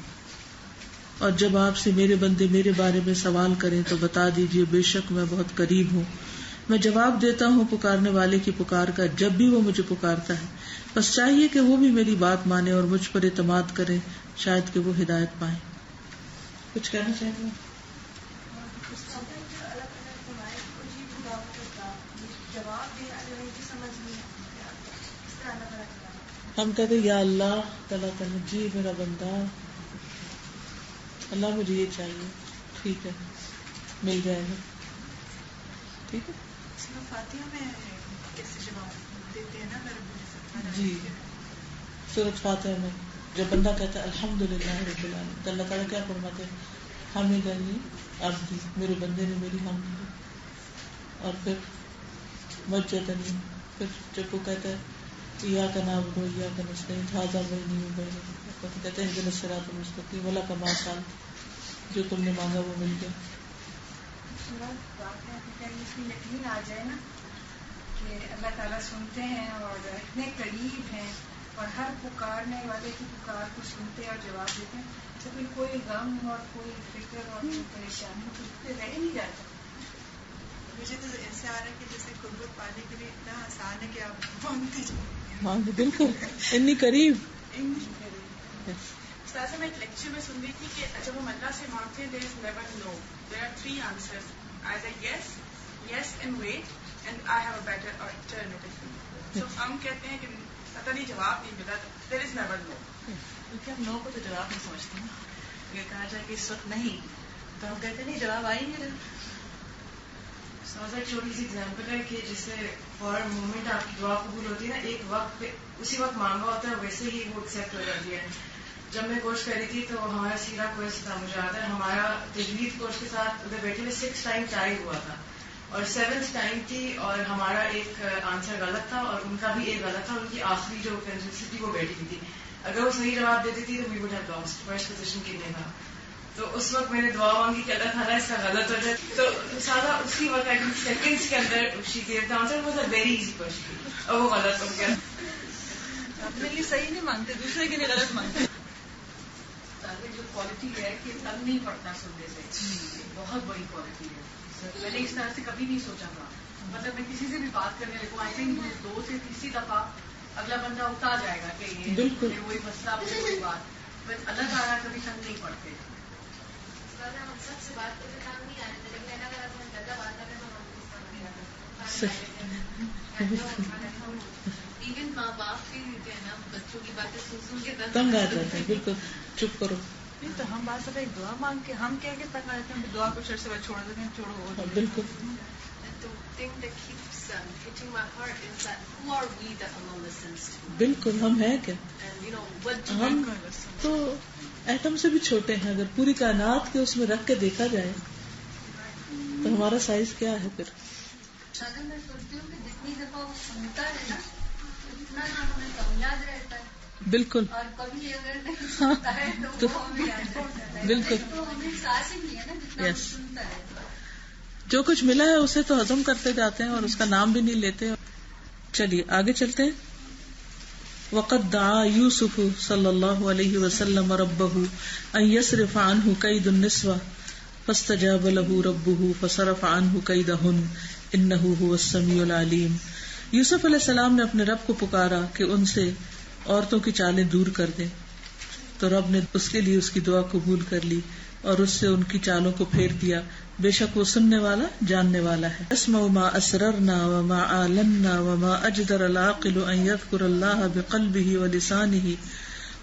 اور جب آپ سے میرے بندے میرے بارے میں سوال کریں تو بتا دیجئے بے شک میں بہت قریب ہوں، میں جواب دیتا ہوں پکارنے والے کی پکار کا جب بھی وہ مجھے پکارتا ہے. بس چاہیے کہ وہ بھی میری بات مانے اور مجھ پر اعتماد کریں، شاید کہ وہ ہدایت پائیں. کچھ کہنا چاہیں گے؟ ہم کہتے یا اللہ، تعالیٰ تعالیٰ جی میرا بندہ، اللہ مجھے یہ چاہیے، ٹھیک ہے مل جائے گا. ٹھیک ہے. فاتحہ میں کیسے جواب دیتے ہیں نا جی، سورۃ فاتحہ میں جب بندہ کہتا ہے الحمدللہ رب العالمین تو اللہ تعالیٰ کیا فرماتے ہیں؟ حمدنی عبدی، میرے بندے نے میری حمد کی. اور پھر مجدنی، پھر جب وہ کہتا ہے ایاک نعبد و ایاک نستعین ھذا بینی و بینک، کہتے ہیں اہدنا الصراط المستقیم ولک ما سألت، جو تم نے مانگا وہ مل گیا. اس میں یقین آ جائے نا کہ اللہ تعالیٰ سنتے ہیں اور اتنے قریب ہیں اور ہر پکارنے والے کی پکار کو سنتے اور جواب دیتے ہیں، تو پھر کوئی غم اور کوئی فکر اور کوئی پریشانی تو پہ رہ نہیں جاتا. مجھے تو ایسے آ رہا ہے کہ جیسے قربت پانے کے لیے اتنا آسان ہے کہ آپ مانگتے جائیں. ہاں بالکل، اتنی قریب. سر میں ایک لیکچر میں سن رہی تھی کہ جب ہم اللہ سے مانگتے ہیں there is never no, there are 3 answers, either yes, yes and wait, and I have a better alternative. So ہم کہتے ہیں کہ پتہ نہیں جواب نہیں ملا، there is never no. کیونکہ ہم نو کو تو جواب نہیں سمجھتے نا، اگر کہا جائے کہ اس وقت نہیں تو ہم کہتے نہیں جواب آ ہی نہیں رہا. ایک چھوٹی سی ایگزامپل ہے کہ جس سے فوراً مومنٹ آپ کی دعا قبول ہوتی ہے نا، ایک وقت پہ اسی وقت مانگا ہوتا ہے ویسے ہی وہ ایکسیپٹ ہو جاتی ہے. جب میں کورس کر رہی تھی تو ہمارا سیرا کورس تھا، مجھے یاد ہے ہمارا تجوید کورس کے ساتھ ادھر بیٹھے ہوئے 6 ٹائم ٹائی ہوا تھا اور 7th ٹائم تھی اور ہمارا ایک آنسر غلط تھا اور ان کا بھی ایک غلط تھا. ان کی آخری جو کنسسٹنسی تھی وہ بیٹھی تھی، اگر وہ صحیح جواب دیتی تھی تو we would have lost. First position کے لیے تھا، تو اس وقت میں نے دعا مانگی کہ اللہ تعالیٰ اس کا غلط ہو جائے. تو سادہ اسی وقت سیکنڈس کے اندر she give the answer was a very easy question اور وہ غلط ہو گیا. اپنے لیے صحیح نہیں مانگتے، دوسرے کے لیے غلط مانگتے. جو کوالٹی ہے کہ تنگ نہیں پڑتا سننے سے، بہت بڑی کوالٹی ہے. میں نے اس طرح سے کبھی نہیں سوچا تھا. مطلب میں کسی سے بھی بات کرنے لگوں آئی تھنک 2 سے 3 دفعہ اگلا بندہ اٹھا جائے گا کہ یہ بالکل وہی مسئلہ وہی بات. بس اللہ تعالیٰ کبھی تنگ نہیں پڑتے. ہم سب سے بات کرتے کام نہیں آئے تھے، لیکن اگر ہم زیادہ بات کریں تو ایون ماں باپ بھی ہوتے ہیں نا، بچوں کی باتیں سن کے تنگ آ جاتے ہیں. بالکل چپ کرو. نہیں تو ہم بات ایک دعا مانگ کے ہم کہہ کے تک آئے تھے دعا کو چڑھ سے چھوڑ دیتے ہیں، چھوڑو. بالکل. بالکل ہم ہیں کیا؟ ہم تو ایٹم سے بھی چھوٹے ہیں. اگر پوری کائنات کے اس میں رکھ کے دیکھا جائے تو ہمارا سائز کیا ہے پھر؟ اگر میں سوچتی ہوں کہ جتنی دفعہ وہ سنتا ہے نا اتنا ہمیں کم یاد رہتا ہے. بالکل. اور کبھی اگر نہیں سنتا ہے تو وہ ہمیں یاد رہتا ہے. بالکل. تو ہمیں احساس ہی نہیں ہے نا جتنا وہ سنتا ہے. جو کچھ ملا ہے اسے تو ہضم کرتے جاتے ہیں اور اس کا نام بھی نہیں لیتے. چلیے آگے چلتے ہیں. وقد دعا یوسف صلی اللہ علیہ وسلم ربہ ان یصرف عنہ کید النسوہ فاستجاب له ربه فصرف عنه كيدهن انه هو السميع العليم. یوسف علیہ السلام نے اپنے رب کو پکارا کہ ان سے عورتوں کی چالیں دور کر دیں، تو رب نے اس کے لیے اس کی دعا قبول کر لی اور اس سے ان کی چالوں کو پھیر دیا. بے شک وہ سننے والا جاننے والا ہے. اسمع ما اسررنا وما اعلنا وما اجدر العاقل ان يذكر الله بقلبه ولسانه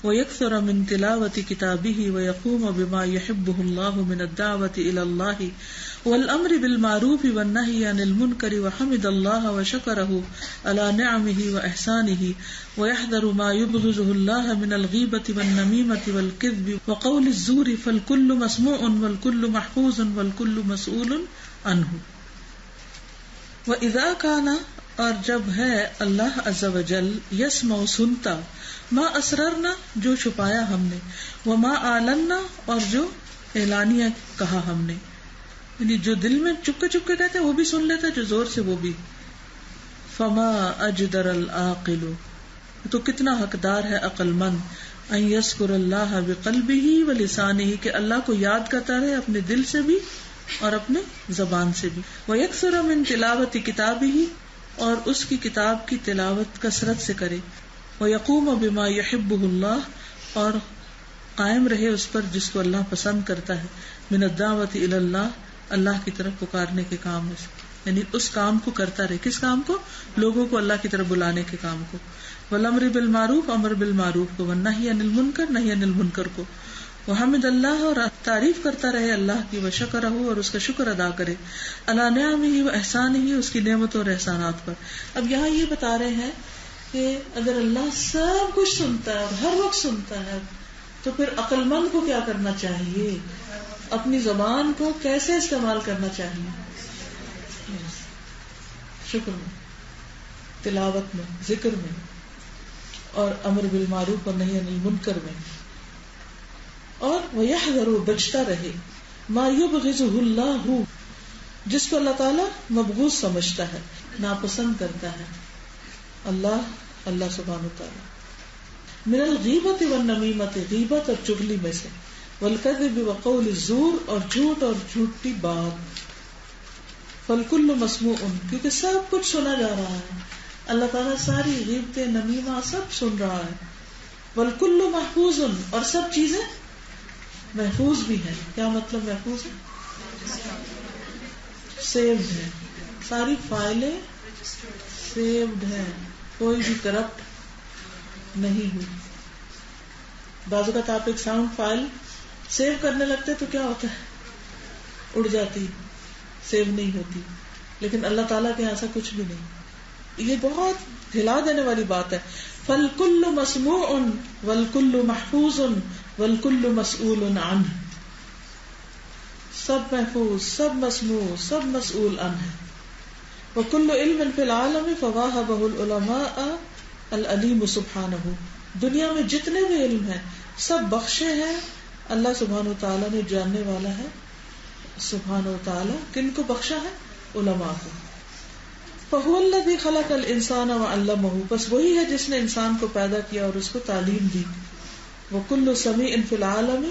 ويكثر من تلاوة كتابه ويقوم بما يحبه الله من الدعوة إلى الله والأمر بالمعروف والنهي عن المنكر وحمد الله وشكره على نعمه وإحسانه ويحذر ما يبغضه الله من الغيبة والنميمة والكذب وقول الزور فالكل مسموع والكل محفوظ والكل مسؤول عنه. وإذا كان، اور جب ہے اللہ عز وجل، یسمع سنتا، ما اسررنا جو چھپایا ہم نے، وما اعلنا اور جو اعلانیہ کہا ہم نے، یعنی جو دل میں چپ کے کہتے ہیں وہ بھی سن لیتا ہے، جو زور سے وہ بھی. فما اجدر العاقل، تو کتنا حقدار ہے عقل مند، ان یذکر اللہ بقلبہ ولسانہ، کہ اللہ کو یاد کرتا رہے اپنے دل سے بھی اور اپنے زبان سے بھی. ویکثر من تلاوت کتابہ، اور اس کی کتاب کی تلاوت کثرت سے کرے. ویقوم بما یحبہ اللہ، اور قائم رہے اس پر جس کو اللہ پسند کرتا ہے. من الدعوۃ الی اللہ، اللہ کی طرف پکارنے کے کام میں سے، یعنی اس کام کو کرتا رہے. کس کام کو؟ لوگوں کو اللہ کی طرف بلانے کے کام کو. والامر بالمعروف، امر بالمعروف کو. والنہی عن المنکر، نہی عن المنکر کو. وحمد اللہ، اور تعریف کرتا رہے اللہ کی. وشکرہ، اور اس کا شکر ادا کرے. علی نعمہ واحسانہ، اس کی نعمتوں اور احسانات پر. اب یہاں یہ بتا رہے ہیں کہ اگر اللہ سب کچھ سنتا ہے اور ہر وقت سنتا ہے تو پھر عقل مند کو کیا کرنا چاہیے؟ اپنی زبان کو کیسے استعمال کرنا چاہیے؟ شکر میں، تلاوت میں، ذکر میں، اور امر بالمعروف اور نہی عن المنکر میں. اور وَيَحْذَرُ، بچتا رہے، ما يُبْغِضُهُ اللَّهُ، جس کو اللہ تعالیٰ مبغوض سمجھتا ہے، ناپسند کرتا ہے. اللہ سبحانہ وتعالیٰ. من الغیبت والنمیمت، غیبت اور چغلی میں سے. والکذب وقول الزور، اور جھوٹ اور جھوٹی بات. فالکل مسموع، کیونکہ سب کچھ سنا جا رہا ہے. اللہ تعالیٰ ساری غیبتیں، نمیمہ سب سن رہا ہے. والکل محفوظ، اور سب چیزیں محفوظ بھی ہیں. کیا مطلب محفوظ ہے؟ سیوڈ ہے، ساری فائلیں سیوڈ ہیں، کوئی بھی کرپٹ نہیں ہوئی. بعض اوقات آپ ایک ساؤنڈ فائل سیو کرنے لگتے تو کیا ہوتا ہے؟ اڑ جاتی، سیو نہیں ہوتی. لیکن اللہ تعالیٰ کے ایسا کچھ بھی نہیں. یہ بہت ہلا دینے والی بات ہے. فالکل مسموع والکل محفوظ والکل مسئول عنہ، سب محفوظ، سب مسموع، سب مسئول عنہ ہے. وکل علم فی العالم فواہبہ العلماء العلیم سبحانہ، دنیا میں جتنے بھی علم ہیں سب بخشے ہیں اللہ سبحانہ وتعالیٰ نے، جاننے والا ہے سبحانہ وتعالیٰ. کن کو بخشا ہے؟ علماء کو. فہو الذی خلق الانسان وعلمہ، بس وہی ہے جس نے انسان کو پیدا کیا اور اس کو تعلیم دی. وکل سمیع فی العالم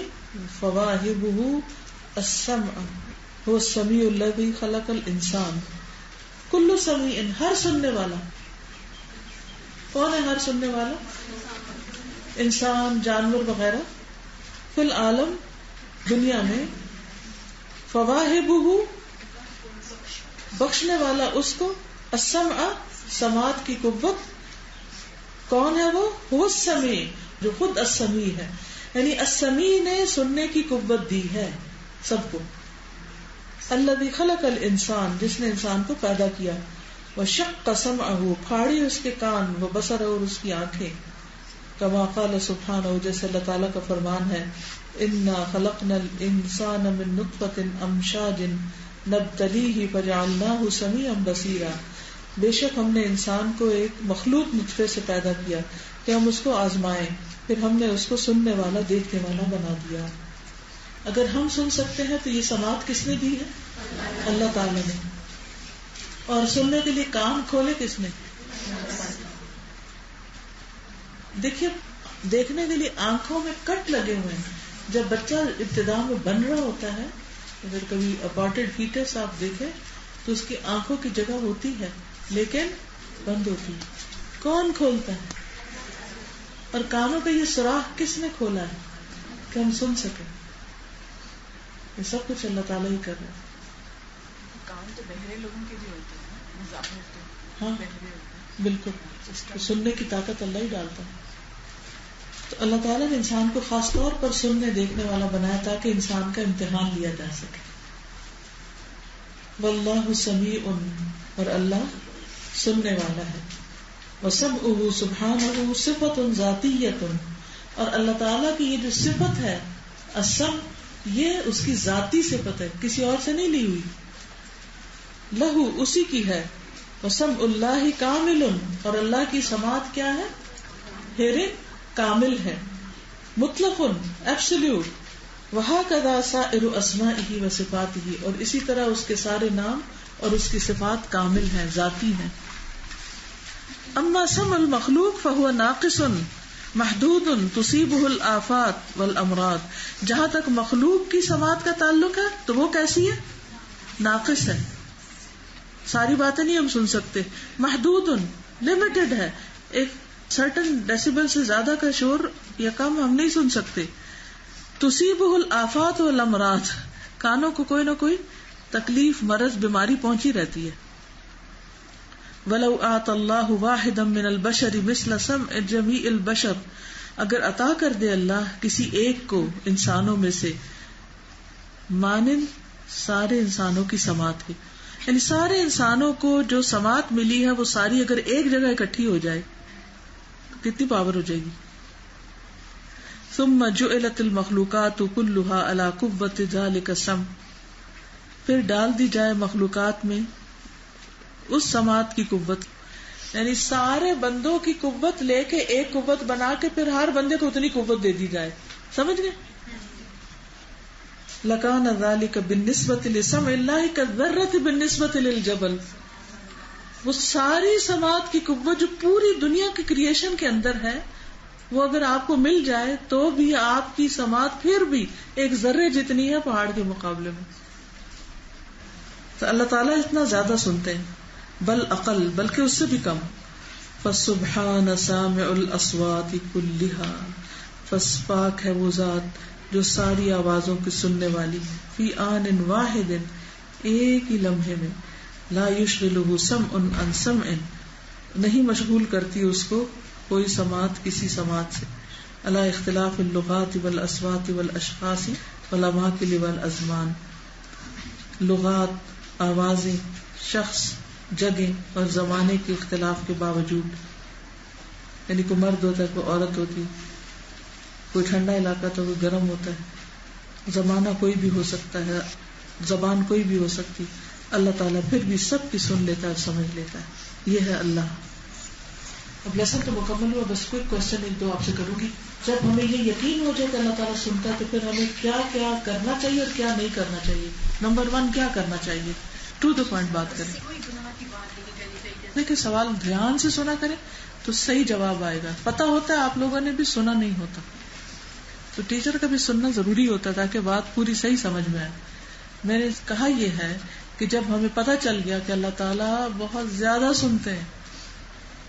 فواہبہ السمع هو السمیع الذی خلق الانسان. کل سمیع، ہر سننے والا. کون ہے ہر سننے والا؟ انسان، جانور وغیرہ. فی العالم، دنیا میں. فواہبہ، بخشنے والا اس کو. السمع، سماعت کی قوت. کون ہے وہ؟ هو السمیع، جو خود السمیع ہے. یعنی السمیع نے سننے کی قوت دی ہے سب کو. الذی خلق الانسان، جس نے انسان کو پیدا کیا. وشق سمعہ، پھاڑی اس کے کان. وبصرہ، اور اس کی آنکھیں. کما قال سبحانہ، جیسے اللہ تعالیٰ کا فرمان ہے، انا خلقنا الانسان من نطفۃ امشاج نبتلیہ فجعلناہ سمیعا بصیرا. بے شک ہم نے انسان کو ایک مخلوق نطفے سے پیدا کیا کہ ہم اس کو آزمائیں، پھر ہم نے اس کو سننے والا، دیکھنے والا بنا دیا. اگر ہم سن سکتے ہیں تو یہ سماعت کس نے دی ہے؟ اللہ تعالیٰ نے. اور سننے کے لیے کان کھولے کس نے؟ دیکھیے، دیکھنے کے لیے آنکھوں میں کٹ لگے ہوئے ہیں. جب بچہ ابتدا میں بن رہا ہوتا ہے اگر کبھی ابارٹڈ فیٹس آپ دیکھیں تو اس کی آنکھوں کی جگہ ہوتی ہے لیکن بند ہوتی ہے. کون کھولتا ہے؟ اور کانوں کا یہ سوراخ کس نے کھولا ہے کہ ہم سن سکیں؟ یہ سب کچھ اللہ تعالیٰ ہی کر رہا ہے. کان تو بہرے لوگوں کے بھی ہوتے ہیں مظاہر تو ہاں بہرے ہوتے بالکل, تو سننے کی طاقت اللہ ہی ڈالتا ہے. تو اللہ تعالیٰ نے انسان کو خاص طور پر سننے دیکھنے والا بنایا تاکہ انسان کا امتحان لیا جا سکے. واللہ سمیع, اور اللہ سننے والا ہے. وسمعہ سبحانہ صفت ذاتیۃ, اور اللہ تعالیٰ کی یہ جو صفت ہے السمع, یہ اس کی ذاتی صفت ہے, کسی اور سے نہیں لی ہوئی. لہو, اسی کی ہے. وسمع اللہ کامل, اور اللہ کی سماعت کیا ہے؟ ہیرنگ کامل ہے, مطلق ایبسلیوٹ. وہکذا سائر اسمائہ وصفاتہ, اور اسی طرح اس کے سارے نام اور اس کی صفات کامل ہیں, ذاتی ہیں. اما سمع المخلوق فهو ناقص محدود تصیبہ الآفات والامراض, جہاں تک مخلوق کی سماعت کا تعلق ہے تو وہ کیسی ہے؟ ناقص ہے, ساری باتیں نہیں ہم سن سکتے. محدود لمیٹڈ ہے, ایک سرٹن ڈیسیبل سے زیادہ کا شور یا کم ہم نہیں سن سکتے. تصیبہ الآفات والامراض, کانوں کو کوئی نہ کوئی تکلیف, مرض, بیماری پہنچی رہتی ہے. وَلَوْ آتَ اللَّهُ وَاحِدًا مِنَ الْبَشَرِ مِثْلَ سَمْعِ جَمِيعِ الْبَشَرِ, اگر عطا کر دے اللہ کسی ایک کو انسانوں میں سے مانند سارے انسانوں کی سماعت کی, یعنی سارے انسانوں کو جو سماعت ملی ہے وہ ساری اگر ایک جگہ اکٹھی ہو جائے کتنی پاور ہو جائے گی. ثم جعلت المخلوقات كلها على قوة ذلك السمع, پھر ڈال دی جائے مخلوقات میں اس سماعت کی قوت, یعنی سارے بندوں کی قوت لے کے ایک قوت بنا کے پھر ہر بندے کو اتنی قوت دے دی جائے. سمجھ گئے؟ لَكَانَ ذَلِكَ بِالنِّسْبَةِ لِسَمْعِ اللَّهِ كَالذَّرَّةِ بِالنِّسْبَةِ لِلْجَبَلِ, وہ ساری سماعت کی قوت جو پوری دنیا کی کریشن کے اندر ہے وہ اگر آپ کو مل جائے تو بھی آپ کی سماعت پھر بھی ایک ذرے جتنی ہے پہاڑ کے مقابلے میں. تو اللہ تعالیٰ اتنا زیادہ سنتے ہیں, بل اقل, بلکہ اس سے بھی کم. فسبحان سامع الاصوات كلها, پس پاک ہے وہ ذات جو ساری آوازوں کی سننے والی ہے. فی آن واحد, ایک ہی لمحے میں. لا یشغلہ سمع عن سمع, نہیں مشغول کرتی اس کو کوئی سماعت کسی سماعت سے. علی اختلاف اللغات والاصوات والاشخاص والاماکن والازمان, لغات, آوازیں, شخص, جگہ اور زمانے کے اختلاف کے باوجود, یعنی کوئی مرد ہوتا ہے, کوئی عورت ہوتی, کوئی ٹھنڈا علاقہ تو کوئی گرم ہوتا ہے, زمانہ کوئی بھی ہو سکتا ہے, زبان کوئی بھی ہو سکتی, اللہ تعالیٰ پھر بھی سب کی سن لیتا ہے اور سمجھ لیتا ہے. یہ ہے اللہ. اب لیسن تو مکمل ہوا, بس کوئی کوشچن ایک دو آپ سے کروں گی. جب ہمیں یہ یقین ہو جائے کہ اللہ تعالیٰ سنتا ہے تو پھر ہمیں کیا کیا کرنا چاہیے اور کیا نہیں کرنا چاہیے. نمبر 1 کیا کرنا چاہیے, ٹو دا پوائنٹ بات کریں. دیکھیں سوال دھیان سے سنا کریں تو صحیح جواب آئے گا. پتا ہوتا ہے آپ لوگوں نے بھی سنا نہیں ہوتا, تو ٹیچر کا بھی سننا ضروری ہوتا ہے تاکہ بات پوری صحیح سمجھ میں آئے. میں نے کہا یہ ہے کہ جب ہمیں پتا چل گیا کہ اللہ تعالیٰ بہت زیادہ سنتے ہیں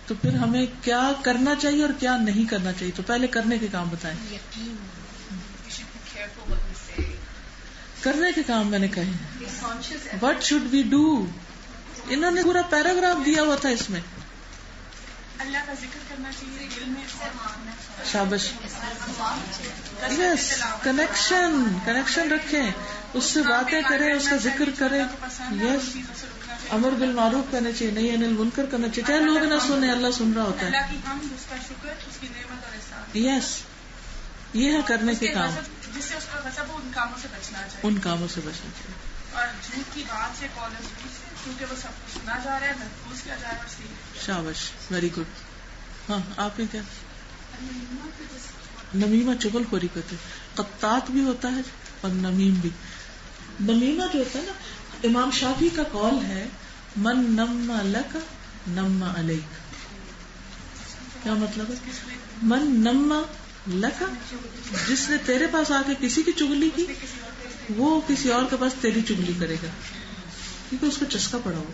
تو پھر ہمیں کیا کرنا چاہیے اور کیا نہیں کرنا چاہیے. تو پہلے کرنے کے کام بتائیں. کرنے کے کام میں نے کہے وٹ شوڈ وی ڈو, انہوں نے پورا پیراگراف دیا ہوا تھا اس میں. اللہ کا ذکر کرنا چاہیے دل میں. شابش, یس, کنیکشن رکھیں, اس سے باتیں کریں, اس کا ذکر کریں. یس, امر بالمعروف کرنا چاہیے, نہیں انل منکر کرنا چاہیے, چاہے لوگ نہ سنیں, اللہ سن رہا ہوتا ہے. اللہ کی حمد, اس کا شکر, اس کی نعمت اور احسان. یس, یہ ہے کرنے کے کام. جس سے اس کا غضب ہو ان کاموں سے بچنا چاہیے. ان کاموں سے بچنا چاہیے. اور جھوٹ کی بات سے, قول جھوٹ سے, کیونکہ وہ سب کچھ سنا جا رہا ہے, محفوظ کیا جا رہا ہے اور سیکھ. شابش, ویری گڈ. ہاں آپ نے کیا نمیمہ چغل خوری کرتے, قطات بھی ہوتا ہے اور نمیم بھی. نمیمہ جو ہوتا ہے نا, امام شافعی کا قول ہے من نم لک نم علیک. کیا مطلب ہے؟ من نم لکا، جس نے تیرے پاس آ کے کسی کی چگلی کی وہ کسی اور کے پاس تیری چگلی کرے گا، کیونکہ اس کو چسکا پڑا ہو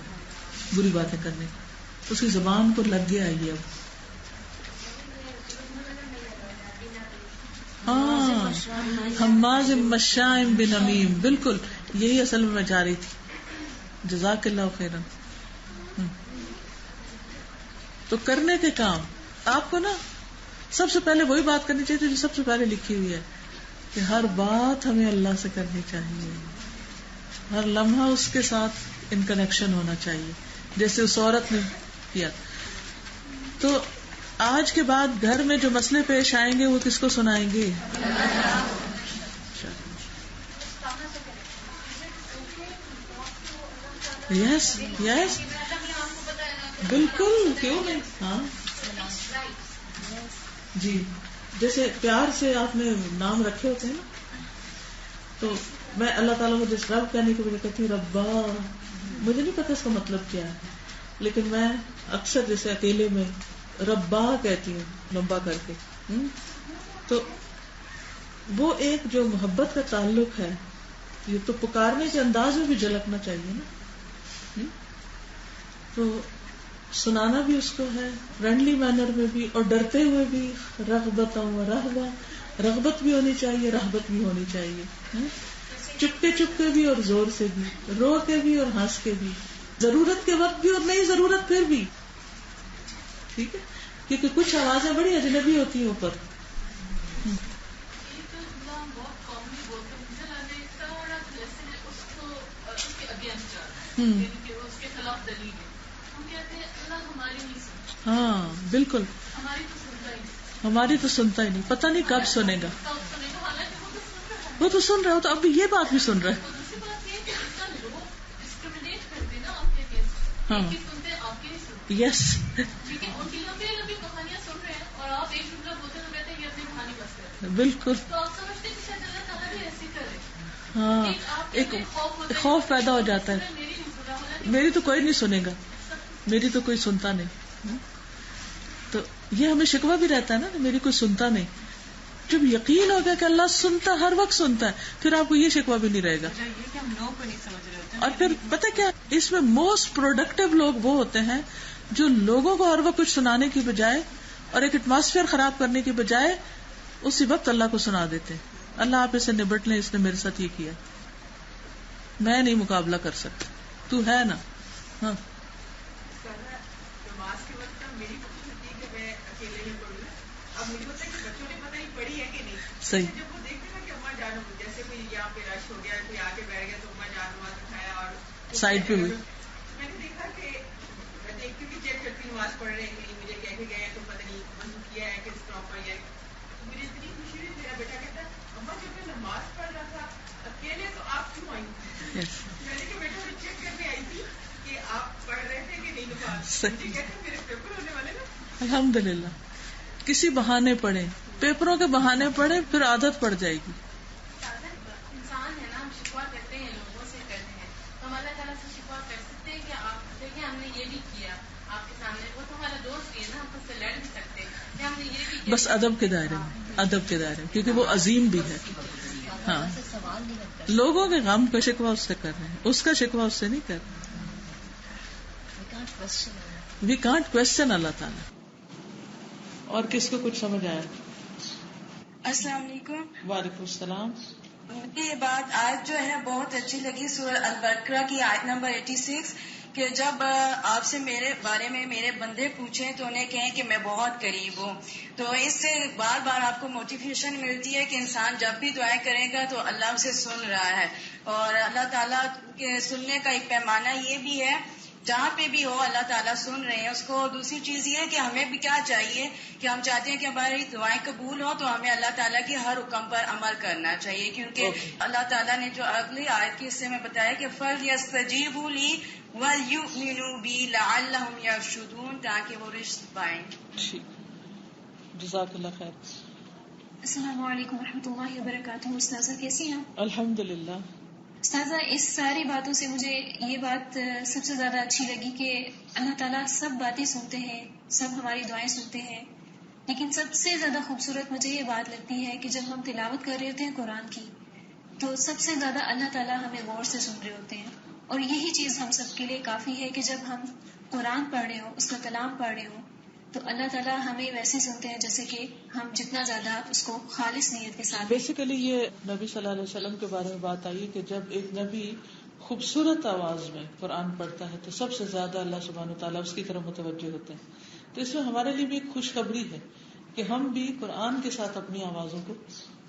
بری باتیں کرنے کا، اس کی زبان کو لگ گیا یہ اب. ہاں حماز مشاء بنمیم، بالکل یہی اصل میں جا رہی تھی. جزاک اللہ خیرا. تو کرنے کے کام آپ کو نا سب سے پہلے وہی بات کرنی چاہیے جو سب سے پہلے لکھی ہوئی ہے کہ ہر بات ہمیں اللہ سے کرنی چاہیے، ہر لمحہ اس کے ساتھ ان کنیکشن ہونا چاہیے جیسے اس عورت نے کیا. تو آج کے بعد گھر میں جو مسئلے پیش آئیں گے وہ کس کو سنائیں گے؟ یس یس بالکل، کیوں نہیں. ہاں جی، جیسے پیار سے آپ نے نام رکھے ہوتے ہیں نا، تو میں اللہ تعالیٰ کو جس رب کہنے کے بجائے کہتی ہوں ربا. مجھے نہیں پتا اس کا مطلب کیا ہے، لیکن میں اکثر جیسے اکیلے میں ربا کہتی ہوں لمبا کر کے. تو وہ ایک جو محبت کا تعلق ہے یہ تو پکارنے کے انداز میں بھی جھلکنا چاہیے نا. تو سنانا بھی اس کو ہے فرینڈلی مینر میں بھی اور ڈرتے ہوئے بھی. رغبت و رہبہ، رغبت بھی ہونی چاہیے، رہبت بھی ہونی چاہیے. چپکے چپکے بھی اور زور سے بھی، رو کے بھی اور ہنس کے بھی، ضرورت کے وقت بھی اور نہیں ضرورت پھر بھی. ٹھیک ہے، کیونکہ کچھ آوازیں بڑی اجنبی ہوتی ہیں اوپر. ہاں بالکل، ہماری تو سنتا ہی نہیں، پتہ نہیں کب سنے گا. وہ تو سن رہا ہو تو اب یہ بات بھی سن رہا ہے. ہاں یس بالکل. ہاں ایک خوف پیدا ہو جاتا ہے، میری تو کوئی نہیں سنے گا، میری تو کوئی سنتا نہیں. تو یہ ہمیں شکوہ بھی رہتا ہے نا کہ میری کوئی سنتا نہیں. جب یقین ہو گیا کہ اللہ سنتا، ہر وقت سنتا ہے، پھر آپ کو یہ شکوہ بھی نہیں رہے گا. اور پھر پتہ کیا، اس میں موسٹ پروڈکٹیو لوگ وہ ہوتے ہیں جو لوگوں کو ہر وقت کچھ سنانے کی بجائے اور ایک ایٹماسفیئر خراب کرنے کی بجائے اسی وقت اللہ کو سنا دیتے ہیں. اللہ آپ اسے نبٹ لیں، اس نے میرے ساتھ یہ کیا، میں نہیں مقابلہ کر سکتا، تو ہے نا. ہاں صحیح. جب وہ دیکھتے نا کہ اماں جان جیسے کوئی یہاں پہ رش ہو گیا، کوئی آ کے بیٹھ گیا تو اماں جان نماز اٹھایا اور سائڈ پہ ہوئی. میں نے دیکھا کہ میں دیکھتی ہوں کہ چیک کرتی نماز پڑھ رہے ہیں کہ مجھے کہہ کے گئے ہیں تو پتہ نہیں وضو کیا ہے کہ پراپر ہے. مجھے اتنی خوشی ہوئی، میرا بیٹا کہتا ہے اماں جب میں نماز پڑھ رہا تھا اکیلے تو آپ کیوں آئی؟ میں نے کہا بیٹا میں چیک کرنے آئی تھی کہ آپ پڑھ رہے تھے کہ نہیں نماز. مجھے کہتے ہیں میرے پیپر ہونے والے نا. الحمدللہ کسی بہانے پڑھیں، پیپروں کے بہانے پڑھیں، پھر عادت پڑ جائے گی. انسان ہے نا، ہم شکوا کرتے ہیں، لوگوں سے کرتے ہیں، تو ہم اللہ تعالیٰ سے شکوا کر سکتے ہیں کہ آپ دیکھیں ہم نے یہ بھی کیا آپ کے سامنے. وہ تو ہمارا دوست بھی ہے نا، ہم اس سے لڑ بھی سکتے ہیں کہ ہم نے یہ بھی کیا. بس ادب کے دائرے میں، ادب کے دائرے میں، کیونکہ وہ عظیم بھی ہے. ہاں لوگوں کے غم کا شکوا اس سے کر رہے ہیں، اس کا شکوا اس سے نہیں کر رہے. وی کانٹ کوسچن اللہ تعالیٰ. اور کس کو کچھ سمجھ آیا؟ السلام علیکم. وعلیکم السلام. مجھے یہ بات آج جو ہے بہت اچھی لگی، سورہ البقرہ کی آیت نمبر 86 کہ جب آپ سے میرے بارے میں میرے بندے پوچھیں تو انہیں کہیں کہ میں بہت قریب ہوں. تو اس سے بار بار آپ کو موٹیویشن ملتی ہے کہ انسان جب بھی دعائیں کرے گا تو اللہ اسے سن رہا ہے. اور اللہ تعالیٰ کے سننے کا ایک پیمانہ یہ بھی ہے جہاں پہ بھی ہو اللہ تعالیٰ سن رہے ہیں اس کو. دوسری چیز یہ ہے کہ ہمیں بھی کیا چاہیے کہ ہم چاہتے ہیں کہ ہماری دعائیں قبول ہوں تو ہمیں اللہ تعالیٰ کی ہر حکم پر عمل کرنا چاہیے، کیونکہ اللہ تعالیٰ نے جو اگلی آیت کے حصے میں بتایا کہ فَلْيَسْتَجِيبُوا لِي وَلْيُؤْمِنُوا بِي لَعَلَّهُمْ يَرْشُدُونَ، تاکہ وہ رشد پائیں. جزاک اللہ خیر. السلام علیکم ورحمۃ اللہ وبرکاتہ. استاذہ کیسی ہیں؟ الحمدللہ. استاذہ اس ساری باتوں سے مجھے یہ بات سب سے زیادہ اچھی لگی کہ اللہ تعالیٰ سب باتیں سنتے ہیں، سب ہماری دعائیں سنتے ہیں. لیکن سب سے زیادہ خوبصورت مجھے یہ بات لگتی ہے کہ جب ہم تلاوت کر رہے ہوتے ہیں قرآن کی تو سب سے زیادہ اللہ تعالیٰ ہمیں غور سے سن رہے ہوتے ہیں، اور یہی چیز ہم سب کے لیے کافی ہے کہ جب ہم قرآن پڑھ رہے ہوں، اس کا کلام پڑھ رہے ہوں، تو اللہ تعالیٰ ہمیں ویسے سنتے ہیں جیسے کہ ہم جتنا زیادہ اس کو خالص نیت کے ساتھ. بیسیکلی یہ نبی صلی اللہ علیہ وسلم کے بارے میں بات آئی کہ جب ایک نبی خوبصورت آواز میں قرآن پڑھتا ہے تو سب سے زیادہ اللہ سبحانہ وتعالیٰ اس کی طرف متوجہ ہوتے ہیں. تو اس میں ہمارے لیے بھی ایک خوشخبری ہے کہ ہم بھی قرآن کے ساتھ اپنی آوازوں کو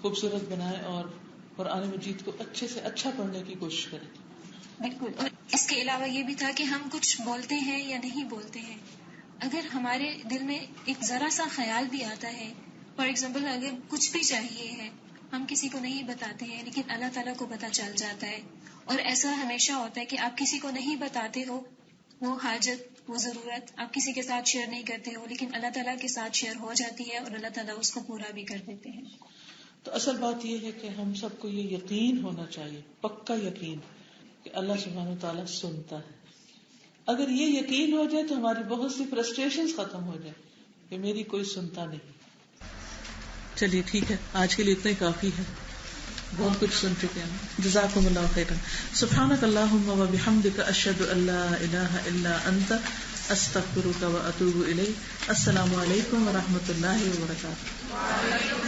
خوبصورت بنائیں اور قرآن مجید کو اچھے سے اچھا پڑھنے کی کوشش کریں. بالکل. اور اس کے علاوہ یہ بھی تھا کہ ہم کچھ بولتے ہیں یا نہیں بولتے ہیں، اگر ہمارے دل میں ایک ذرا سا خیال بھی آتا ہے، فار ایگزامپل اگر کچھ بھی چاہیے ہے، ہم کسی کو نہیں بتاتے ہیں لیکن اللہ تعالیٰ کو پتہ چل جاتا ہے. اور ایسا ہمیشہ ہوتا ہے کہ آپ کسی کو نہیں بتاتے ہو وہ حاجت، وہ ضرورت آپ کسی کے ساتھ شیئر نہیں کرتے ہو، لیکن اللہ تعالیٰ کے ساتھ شیئر ہو جاتی ہے اور اللہ تعالیٰ اس کو پورا بھی کر دیتے ہیں. تو اصل بات یہ ہے کہ ہم سب کو یہ یقین ہونا چاہیے، پکا یقین کہ اللہ سبحانہ وتعالیٰ سنتا ہے. اگر یہ یقین ہو جائے تو ہماری بہت سی فرسٹریشنز ختم ہو جائے کہ میری کوئی سنتا نہیں. چلیے ٹھیک ہے، آج کے لیے اتنا ہی کافی ہے، بہت کچھ سن چکے ہیں. جزاکم اللہ خیرا. سبحانک اللہم و بحمدک، اشہد ان لا الہ الا انت، استغفرک و اتوب الیک. السلام علیکم و رحمۃ اللہ وبرکاتہ.